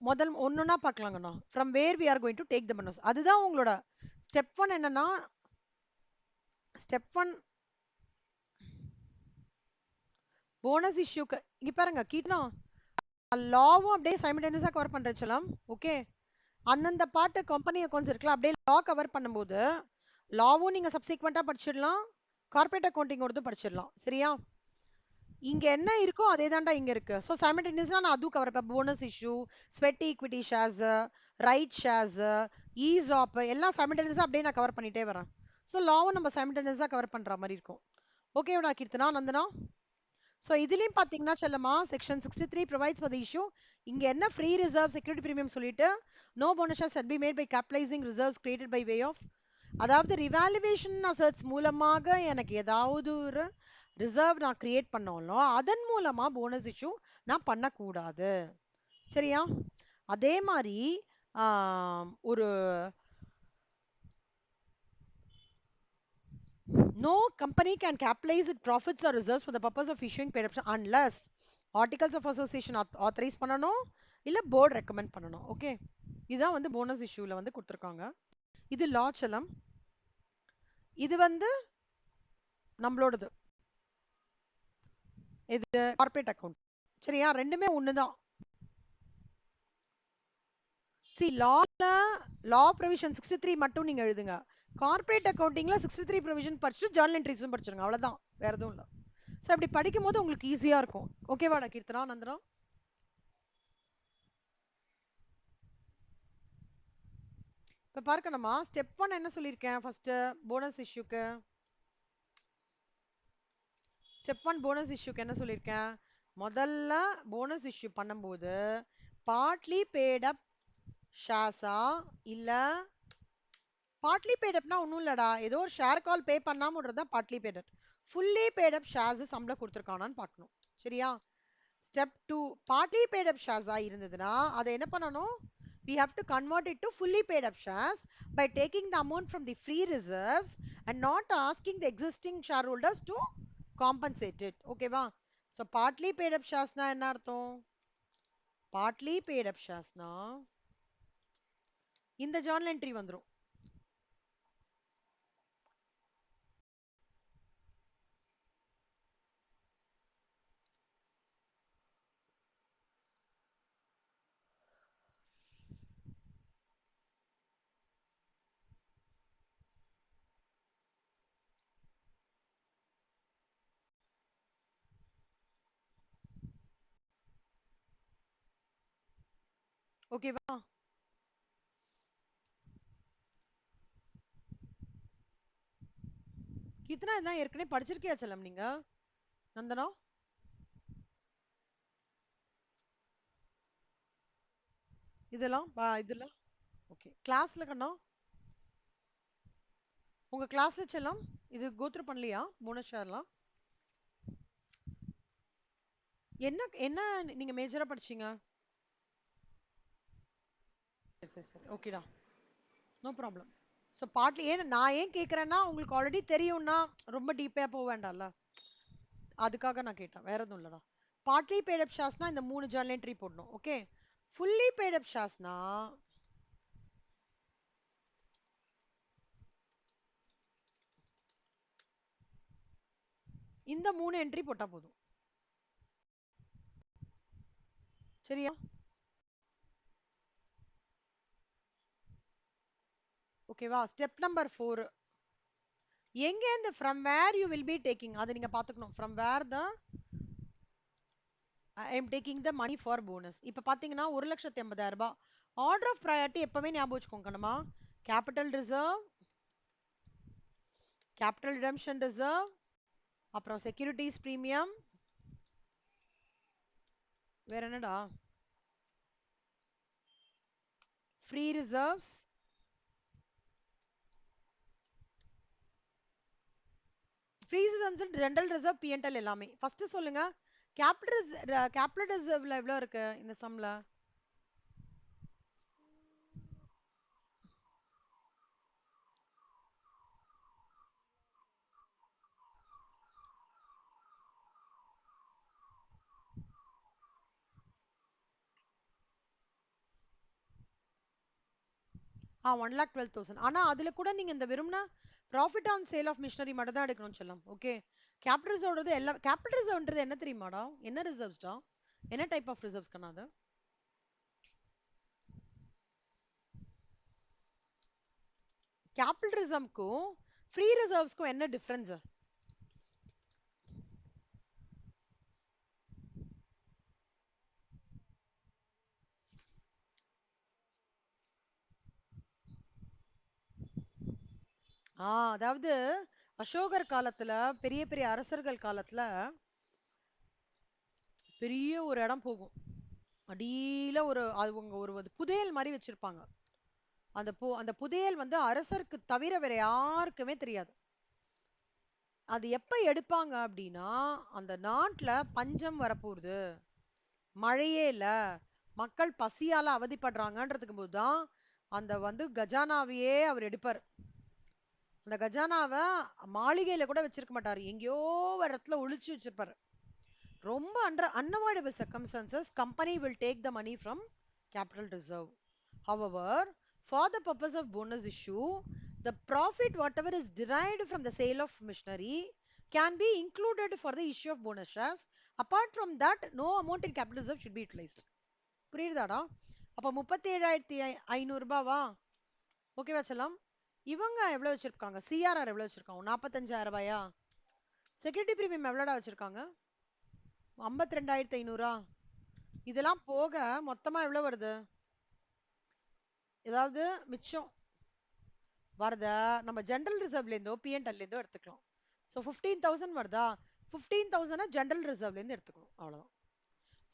முதல் ஒண்ணுன்னா பார்க்கலாங்கண்ணா. From where we are going to take the bonus. அதுதான் உங்களோட ஸ்டெப் ஒன். என்னன்னா ஸ்டெப் ஒன் போனஸ் இஷ்யூக்கு இங்க பாருங்க கீர்த்தனா, லாவும் அப்படியே சைமல்டேனியஸா கவர் பண்றச்சலாம். ஓகே, அந்தந்த பார்ட் கம்பெனி அக்கௌண்ட்ஸ் இருக்குல்ல, அப்படியே லா கவர் பண்ணும்போது லாவும் நீங்க சப்சீக்வெண்டா படிச்சிடலாம், கார்பரேட் அக்கௌண்டிங்கோடது படிச்சிடலாம். சரியா? இங்க என்ன இருக்கோ அதே தான்டா இங்க இருக்கு. ஸோ சைமல்டேனியஸா நான் அதுவும் கவர் பண்ணேன். Bonus issue, sweat equity shares, right shares, ESOP எல்லாம் சைமல்டேனியஸா அப்படியே நான் கவர் பண்ணிட்டே வரேன். ஸோ லாவும் நம்ம சைமல்டேனியஸா கவர் பண்ற மாதிரி இருக்கும். ஓகேவா கீர்த்தனா, நந்தனா? ஸோ இதுலயும் பாத்தீங்கன்னா செல்லமா, section 63 provides for the issue. இங்க என்ன ஃப்ரீ ரிசர்வ் செக்யூரிட்டி பிரீமியம் சொல்லிட்டு no bonus shall be made by capitalising reserves created by way of, அதாவது ரிவாலுவேஷன் அசெட்ஸ் மூலமாக எனக்கு ஏதாவது ஒரு ரிசர்வ் நான் கிரியேட் பண்ணாலும் அதன் மூலமா போனஸ் இஷ்யூ நான் பண்ணக்கூடாது. சரியா? அதே மாதிரி ஒரு no company can capitalize its profits or reserves for the purpose of issuing paid option unless articles of association authorize பண்ணணும் இல்ல board recommend பண்ணணும். ஓகே, இதுதான் வந்து போனஸ் இஷ்யூல வந்து கொடுத்திருக்காங்க. இது லா செல்லம், இது வந்து நம்மளோடது, இது கார்ப்பரேட் அக்கவுண்ட். சரியா? ரெண்டுமே ஒண்ணுதான். சி லா ப்ரொவிஷன் 63 மட்டும் நீங்க எழுதுங்க. கார்ப்பரேட் அக்கவுண்டிங்ல 63 ப்ரொவிஷன் படிச்சு ஜர்னல் என்ட்ரிஸும் படிச்சிருங்க. அவ்வளவுதான், வேற எதுவும் இல்ல. சோ அப்படி படிக்கும் போது உங்களுக்கு ஈஸியா இருக்கும். ஓகேவாடா கீர்த்தனா, நந்தனா? இப்ப பார்க்கணுமா, ஸ்டெப் 1 என்ன சொல்லியிருக்கேன் ஃபர்ஸ்ட் போனஸ் இஷ்யூக்கு? ஸ்டெப் 1 போனஸ் இஷ்யூக்கு என்ன சொல்லியிருக்கேன்? முதல்ல போனஸ் இஷ்யூ பண்ணும்போது பார்ட்லி பேட் அப் ஷேர்ஸா இல்ல பார்ட்லி பேட் அப்னா ஒன்றும் இல்லடா, ஏதோ ஒரு ஷேர் கால் பே பண்ணாம விடுறதா பார்ட்லி பேட் அப். ஃபுல்லி பேட் அப் ஷேர்ஸ் சம்பளம் கொடுத்துருக்கானான்னு பார்க்கணும். சரியா? ஸ்டெப் 2 பார்ட்லி பேட் அப் ஷேர்ஸா இருந்ததுன்னா அதை என்ன பண்ணணும்? We have to convert it to fully paid up shares by taking the amount from the free reserves and not asking the existing shareholders to compensate it. Okay வா? So partly paid up shares na என்ன அர்த்தம்? Partly paid up shares na இந்த journal entry வந்துரும். Okay வா? கீர்த்தனா, இதெல்லாம் ஏற்கனவே படிச்சிருக்கியா செல்லம் நீங்க? நந்தனா? இதெல்லாம் இதெல்லாம் ஓகே கிளாஸ்ல கண்ணா, உங்க கிளாஸ்ல செல்லம் இது கோத்ரூ பண்ணலையா போனஸ் ஷேர்லாம்? என்ன என்ன நீங்க மேஜரா படிச்சீங்க? சரி சரி சரி, ஓகேடா, நோ ப்ராப்ளம். ஸோ பார்ட்லி நான் ஏன் கேட்குறேன்னா உங்களுக்கு ஆல்ரெடி தெரியும்னா ரொம்ப டீப்பாக போக வேண்டாம்ல, அதுக்காக நான் கேட்டேன், வேற எதுவும் இல்லடா. பார்ட்லி பேட் அப் ஷார்ஸ்னா இந்த 3 ஜர்னல் என்ட்ரி போடணும். ஓகே, ஃபுல்லி பேட் அப் ஷார்ஸ்னா இந்த 3 என்ட்ரி போட்டா போதும். சரியா? ஓகேவா? ஸ்டெப் நம்பர் 4 எங்க இந்த from where you will be taking அதை நீங்க பாத்துக்கணும். From where the I am taking the money for bonus. இப்போ பார்த்தீங்கன்னா 1,80,000 ஆர்டர் ஆஃப் ப்ரையாரிட்டி எப்பவுமே ஞாபகம் வச்சுக்கோங்க Kannamma. Capital reserve, capital redemption reserve, அப்புறம் செக்யூரிட்டிஸ் பிரீமியம், வேற என்னடா, free reserves, free reserves and general reserve P&L எல்லாமே ஃபர்ஸ்ட் சொல்லுங்க. கேபிட்டல் ரிசர்வ்ல எவ்வளவு இருக்கு இந்த சம்ல? ஆ 1,12,000. ஆனா அதுல கூட நீங்க இந்த வெறும்னா profit on sale of machinery மட்டும் தான் எடுக்கணும்னு சொல்லலாம். ஓகே, கேபிட்டல் ரிசர்வ்ன்றது எல்லாம் கேபிட்டல் ரிசர்வ்ன்றது என்ன தெரியுமாடா? என்ன ரிசர்வ்ஸ்டா? என்ன டைப் ஆஃப் ரிசர்வ்ஸ் கண்ணாது? கேபிட்டல் ரிசர்வ்க்கும் ஃப்ரீ ரிசர்வ்ஸ்க்கும் என்ன டிஃபரன்ஸ்? அதாவது அசோகர் காலத்துல பெரிய பெரிய அரசர்கள் காலத்துல பெரிய ஒரு இடம் போகும். அடியில ஒரு அவங்க ஒரு புதையல் மாதிரி வச்சிருப்பாங்க. அந்த புதையல் வந்து அரசருக்கு தவிர வேற யாருக்குமே தெரியாது. அது எப்ப எடுப்பாங்க அப்படின்னா, அந்த நாட்டுல பஞ்சம் வரப்போகுது, மழையே இல்ல, மக்கள் பசியால அவதிப்படுறாங்கன்றதுக்கு போதுதான் அந்த கஜானாவையே அவர் எடுப்பார். அந்த கஜானாவை மாளிகையில கூட வச்சிருக்க மாட்டாரு, எங்கேயோ ஒரு இடத்துல ஒளிச்சு வச்சிருப்பாரு. ரொம்ப under unavoidable circumstances company will take the money from capital reserve. However, for the purpose of bonus issue, the profit whatever is derived from the sale of machinery can be included for the issue of bonus shares. Apart from that, no amount in capital reserve should be utilized. புரியுதாடா? அப்ப 37,500 ரூபாவா? ஓகேவா செல்லம்? இவங்க எவ்வளவு வச்சிருக்காங்க? CRR எவ்வளவு வச்சிருக்காங்க? 45,000 ரூபாயா? Security premium எவ்வளோடா வச்சிருக்காங்க? 52,500. இதெல்லாம் போக மொத்தமா எவ்வளவு வருது? ஏதாவது மிச்சம் வருதா? நம்ம ஜெனரல் ரிசர்வ்ல இருந்தோ P&L இருந்தோ எடுத்துக்கலாம். ஸோ 15,000 வருதா? 15,000 ஜெனரல் ரிசர்வ்ல இருந்து எடுத்துக்கணும், அவ்வளவுதான்.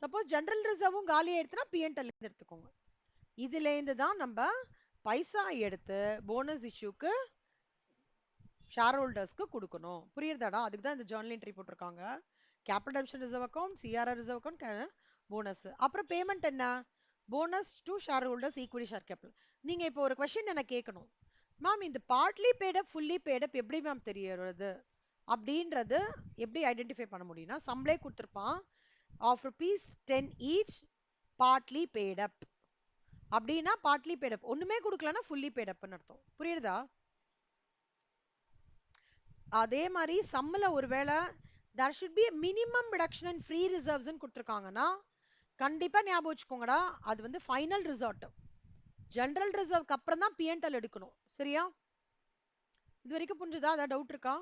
சப்போஸ் ஜெனரல் ரிசர்வும் காலி ஆயிடுச்சுன்னா P&L இருந்து எடுத்துக்கோங்க. இதுல இருந்து தான் நம்ம பைசா எடுத்து போனஸ் இஷ்யூக்கு ஷேர் ஹோல்டர்ஸ்க்கு கொடுக்கணும். புரியுதாடா? அதுக்கு தான் இந்த ஜர்னல் என்ட்ரி போட்டிருக்காங்க. Capital reserve account, CRR reserve account, bonus. அப்புறம் பேமெண்ட் என்ன? Bonus to share holders equity share capital. நீங்க இப்போ ஒரு கொஸ்டின் எனக்கு கேட்கணும், மேம் இந்த பார்ட்லி பேடப் ஃபுல்லி பேடப் எப்படி மேம் தெரியறது அப்படின்றது எப்படி ஐடென்டிஃபை பண்ண முடியும்னா, சம்பளே கொடுத்துருப்பான் ஆஃப் ₹10 ஈச் பார்ட்லி பேடப் அப்படின்னா பார்ட்லி பேடப், ஒண்ணுமே கொடுக்கலன்னா ஃபுல்லி பேடப்னு அர்த்தம். புரியுதா? அதே மாதிரி சம்மல ஒருவேளை there should be a minimum reduction in free reserves ன்னு கொடுத்துருக்காங்கன்னா கண்டிப்பா ஞாபகம் வச்சுக்கோங்கடா, அது ஃபைனல் ரிசார்ட். ஜெனரல் ரிசர்வ்க்கு அப்புறம் தான் P&L எடுக்கணும். சரியா? இது வரைக்கும் புரிஞ்சுதா? அதாவது டவுட் இருக்கா?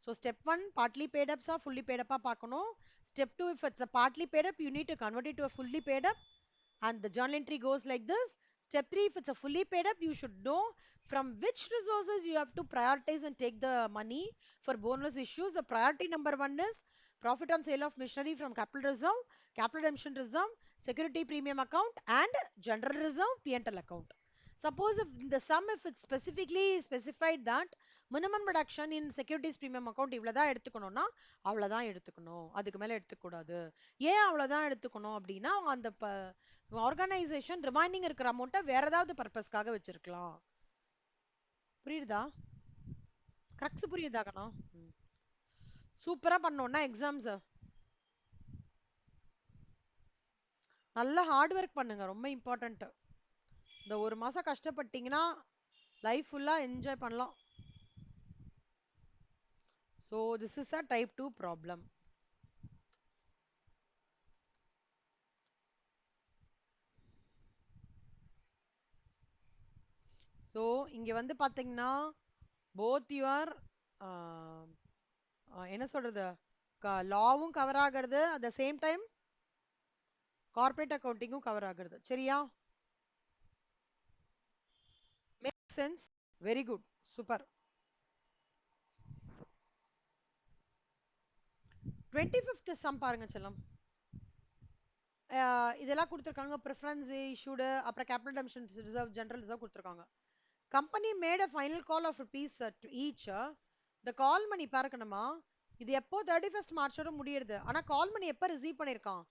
So step 1 partly paid ups are fully paid up பார்க்கணும். Step 2, if it's a partly paid up, you need to convert it to a fully paid up and the journal entry goes like this. Step 3, if it's a fully paid up, you should know from which resources you have to prioritize and take the money for bonus issues. The priority number 1 is profit on sale of machinery from capital reserve, capital redemption reserve, security premium account and general reserve P&L account. Suppose if the sum, if it's specifically specified that minimum reduction in securities premium account இவ்வளவுதான் எடுத்துக்கணும்னா அவ்வளவுதான் எடுத்துக்கணும், அதுக்கு மேல எடுத்துக்கூடாது. ஏன் அவ்வளவுதான் எடுத்துக்கணும் அப்படின்னா, அந்த ஆர்கனைசேஷன் ரிமைனிங் இருக்கிற அமௌண்ட்டை வேற ஏதாவது பர்பஸ்க்காக வச்சிருக்கலாம். புரியுதா? கரெக்ட்? புரியுதா கண்ணா? சூப்பரா பண்ணோம்னா எக்ஸாம்ஸ் நல்லா ஹார்ட் ஒர்க் பண்ணுங்க, ரொம்ப இம்பார்ட்டன்ட். இந்த ஒரு மாசம் கஷ்டப்பட்டீங்கன்னா லைஃப் ஃபுல்லா என்ஜாய் பண்ணலாம். So this is a type 2 problem. So இங்க பாத்தீங்கன்னா both your என்ன சொல்றது, லாவும் கவர் ஆகிறது, at the same time corporate அக்கவுண்டிங்கும் கவர் ஆகிறது. சரியா? Make sense? Very good, super. 25th sum பாருங்க செல்லம். இதெல்லாம் கொடுத்துருக்காங்க. ப்ரிஃபரன்ஸ் இஷ்யூடு, அப்புறம் capital redemption reserve, general reserve கொடுத்துருக்காங்க. Company made a final call of rupees to each. இந்த கால் மணி பார்க்கணுமா, இது எப்போ 31st மார்ச்சோட முடியுது. ஆனா கால் மணி எப்போ ரிசீவ் பண்ணியிருக்கான்,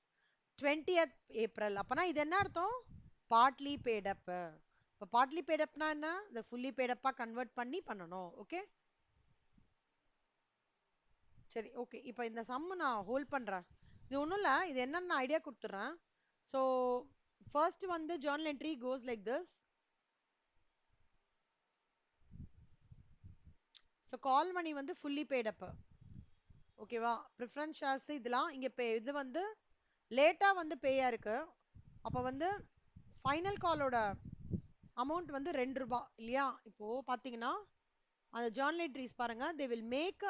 20th ஏப்ரல். அப்பனா இது என்ன அர்த்தம், பார்ட்லி பேட் அப். இப்போ பார்ட்லி பேட் அப்னா என்ன, இந்த ஃபுல்லி பேட் அப்பா கன்வெர்ட் பண்ணி பண்ணணும். ஓகே சரி ஓகே. இப்போ இந்த சம் நான் ஹோல்ட் பண்றேன். இது ஒன்றும் இல்லை, இது என்னன்னு ஐடியா கொடுத்துட்றேன். ஸோ ஃபர்ஸ்ட் வந்து journal entry goes like this. So call money வந்து ஃபுல்லி பேட் அப். ஓகேவா, ப்ரிஃபரன்ஸ் ஷேர்ஸ் இதெல்லாம் இங்கே பே, இது வந்து லேட்டாக வந்து பேயா இருக்கு. அப்போ வந்து ஃபைனல் காலோட அமௌண்ட் வந்து 2 ரூபாய் இல்லையா. இப்போ பார்த்தீங்கன்னா அந்த ஜர்னல் என்ட்ரிஸ் பாருங்க, they will make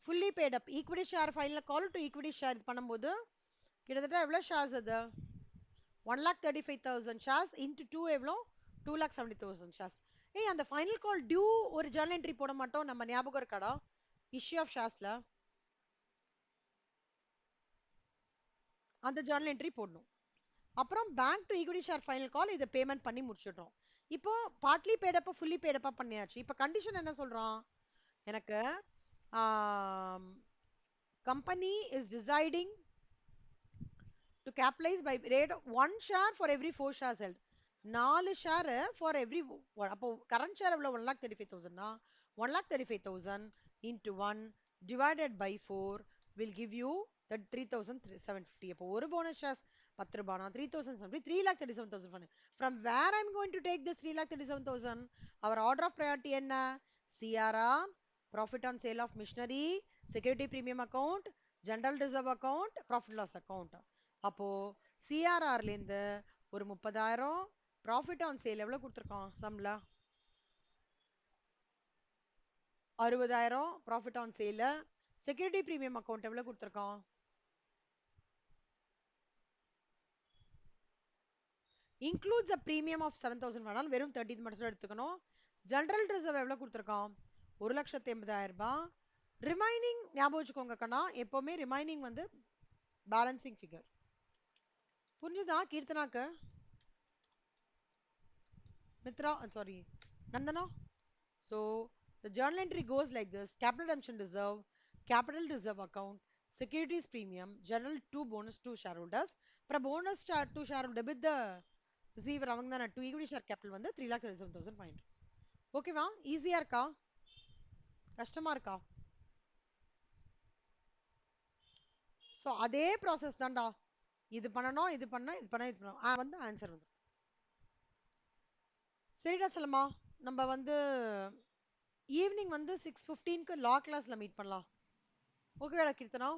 fully paid up equity share final call to equity share பண்ணும்போது கிட்டத்தட்ட எவ்வளோ ஷேர்ஸ் அது, 1,35,000 ஷேர்ஸ் இன்ட்டு 2 எவ்வளோ, 2,70,000 ஷேர்ஸ். ஏய் அந்த ஃபைனல் கால் டியூ ஒரு ஜர்னல் என்ட்ரி போட மாட்டோம் நம்ம, ஞாபகம் இருக்காடா, இஷ்யூ ஆஃப் ஷேர்ஸ்ல அந்த ஜர்னல் என்ட்ரி போடணும். அப்புறம் bank to equity share final கால் இதை பேமெண்ட் பண்ணி முடிச்சிடுறோம். இப்போ பார்ட்லி பேடப்பா ஃபுல்லி பேடப்பா பண்ணியாச்சு. இப்போ கண்டிஷன் என்ன சொல்றான், எனக்கு company is deciding to capitalise by rate of 1 share for every 4 shares held. 4 share for every, அப்போ கரண்ட் ஷேர் எவ்வளோ, 1,35,000னா 1,35,000 into 1 divided by 4 will give you that 3,750. அப்போ ஒரு போனஸ் ஷேர்ஸ் 10 ரூபானா 3,750, 3,37,000. From where I'm going to take this 3,37,000, our order of priority என்ன, CRR, profit on sale of machinery, security premium account, general reserve account, profit loss account. அப்போ சிஆர்ஆர்லேருந்து ஒரு 30,000, profit on sale எவ்வளோ கொடுத்துருக்கோம் சம்ல, 60,000 profit on sale. Security premium account எவ்வளோ கொடுத்துருக்கோம், includes a premium of 7,000 வேணாலும் வெறும் 30 மட்டும் எடுத்துக்கணும். ஜெனரல் ரிசர்வ் எவ்வளோ கொடுத்துருக்கோம், 1,80,000 ரூபாய். ரிமைனிங் ஞாபகம் வச்சுக்கோங்க கண்ணா, எப்போவுமே ரிமைனிங் வந்து பேலன்சிங் ஃபிகர். புரிஞ்சுதா கீர்த்தனாக்கு, Mitra sorry Nandana. So the journal entry goes like this: capital redemption reserve, capital reserve account, securities premium, general 2 bonus 2 shareholders. For bonus 2 shareholder debit the receiver அவங்க தான 2 equity share capital வந்து 3,37,500. ஓகேவா, ஈஸியா இருக்கா, கஷ்டமா இருக்கா? ஸோ அதே ப்ராசஸ் தான்டா, இது பண்ணணும் இது பண்ண இது பண்ண இது பண்ணணும் வந்து ஆன்சர் வந்து. சரிடா சொல்லமா, நம்ம வந்து ஈவினிங் வந்து 6:15க்கு லா கிளாஸ்ல மீட் பண்ணலாம். ஓகேடா கீர்த்தனா.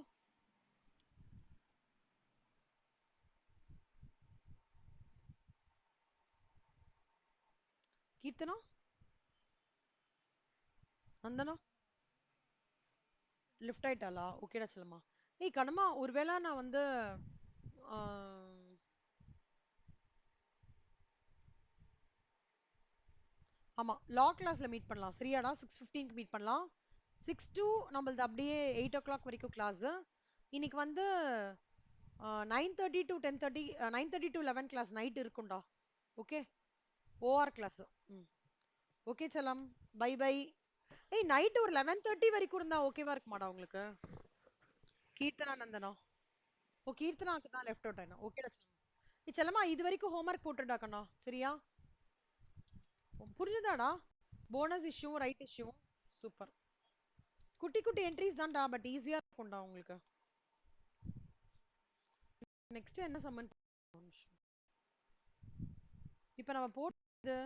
கீர்த்தனா, நந்தனா லிஃப்ட் ஆயிட்டாளா, ஓகேடா சொல்லமா. ஏய் கனமா, ஒருவேளை நான் வந்து ஆமா லா கிளாஸ்ல மீட் பண்ணலாம் சரியாடா, 6:15க்கு மீட் பண்ணலாம். 6 to நம்மளது அப்படியே 8 o'clock வரைக்கும் கிளாஸ். இன்னைக்கு வந்து 9:30 to 10:30, 9:30 to 11 கிளாஸ் நைட் இருக்கும்டா. Okay, OR class. ம் ஓகே சலாம், பை பை. ஏய் நைட் ஒரு 11:30 வரைக்கும் இருந்தா ஓகேவா இருக்குமாடா உங்களுக்கு, கீர்த்தனா நந்தனா. ஓ கீர்த்தனாக்கு தான் லெஃப்ட் அவுட் ஆயிடும். ஓகேடா செல்லமா, செல்லமா இது வரைக்கும் ஹோம்ஒர்க் போட்டுடா கண்ணா, சரியா? புரிஞ்சுதாடா, போனஸ் இஷ்யூவும் ரைட் இஷ்யூவும். சூப்பர், குட்டி குட்டி என்ட்ரிஸ் தான்டா, பட் ஈஸியா இருக்கும்டா உங்களுக்கு. நெக்ஸ்ட் என்ன சம்மன், இப்போ நம்ம போட்டது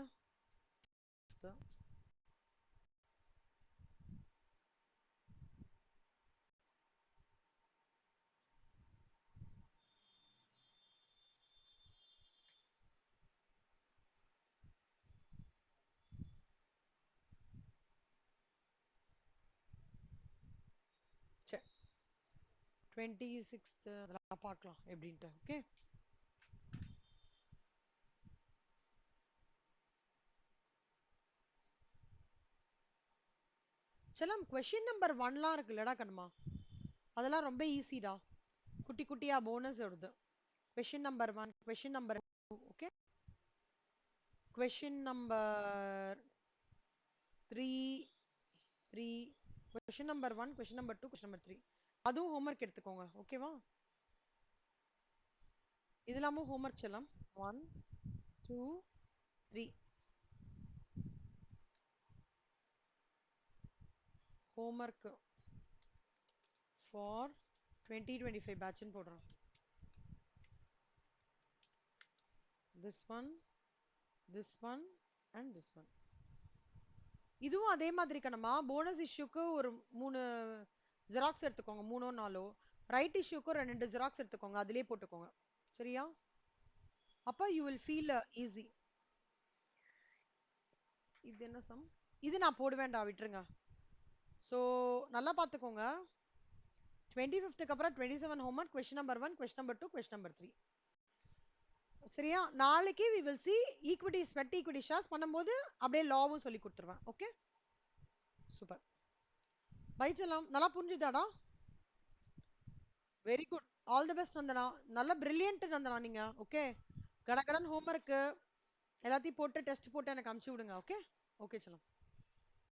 சரி 26th அதெல்லாம் பார்க்கலாம் எப்படின்ட்டு. ஓகே செல்லம், கொஸ்டின் நம்பர் 1லாம் இருக்குல்லடா கண்மா, அதெல்லாம் ரொம்ப ஈஸிடா. குட்டி குட்டியா போனஸ் வருது. Question number 1, question number 2, okay? Question number 3, 3, question number 1, question number 2, question number 3. அதுவும் homework எடுத்துக்கோங்க. ஓகேவா? இதெல்லாமும் homework செல்லம். 1, 2, 3. Homework for 2025 batch ன்னு போடுறோம். This one, this one and this one. இதுவும் அதே மாதிரி கண்ணம்மா போனஸ் இஷ்யூக்கு ஒரு 3 ஜெராக்ஸ் எடுத்துக்கோங்க, 3ஓ 4ஓ. ரைட் இஷ்யூக்கு 2 ஜெராக்ஸ் எடுத்துக்கோங்க, அதிலே போட்டுக்கோங்க. சரியா? அப்ப யூ வில் ஃபீல் ஈஸி. இது என்ன சம்? இது நான் போட வேண்டாம், விட்டுருங்க. ஸோ நல்லா பார்த்துக்கோங்க. 25க்கு அப்புறம் 27 homework, question number 1, question number 2, question number 3. சரியா? நாளைக்கு we will see equity sweat equity shares பண்ணும்போது அப்படியே லாவும் சொல்லி கொடுத்துருவேன். Okay, super. பை செல்லம், நல்லா புரிஞ்சுதாடா? Very good, all the best Nandana. நல்ல பிரில்லியன்ட் நந்தனா நீங்க. ஓகே, கடகடன் ஹோம்ஒர்க் எல்லாத்தையும் போட்டு டெஸ்ட் போட்டு எனக்கு அனுப்பிச்சு விடுங்க. ஓகே, ஓகே செல்லம்.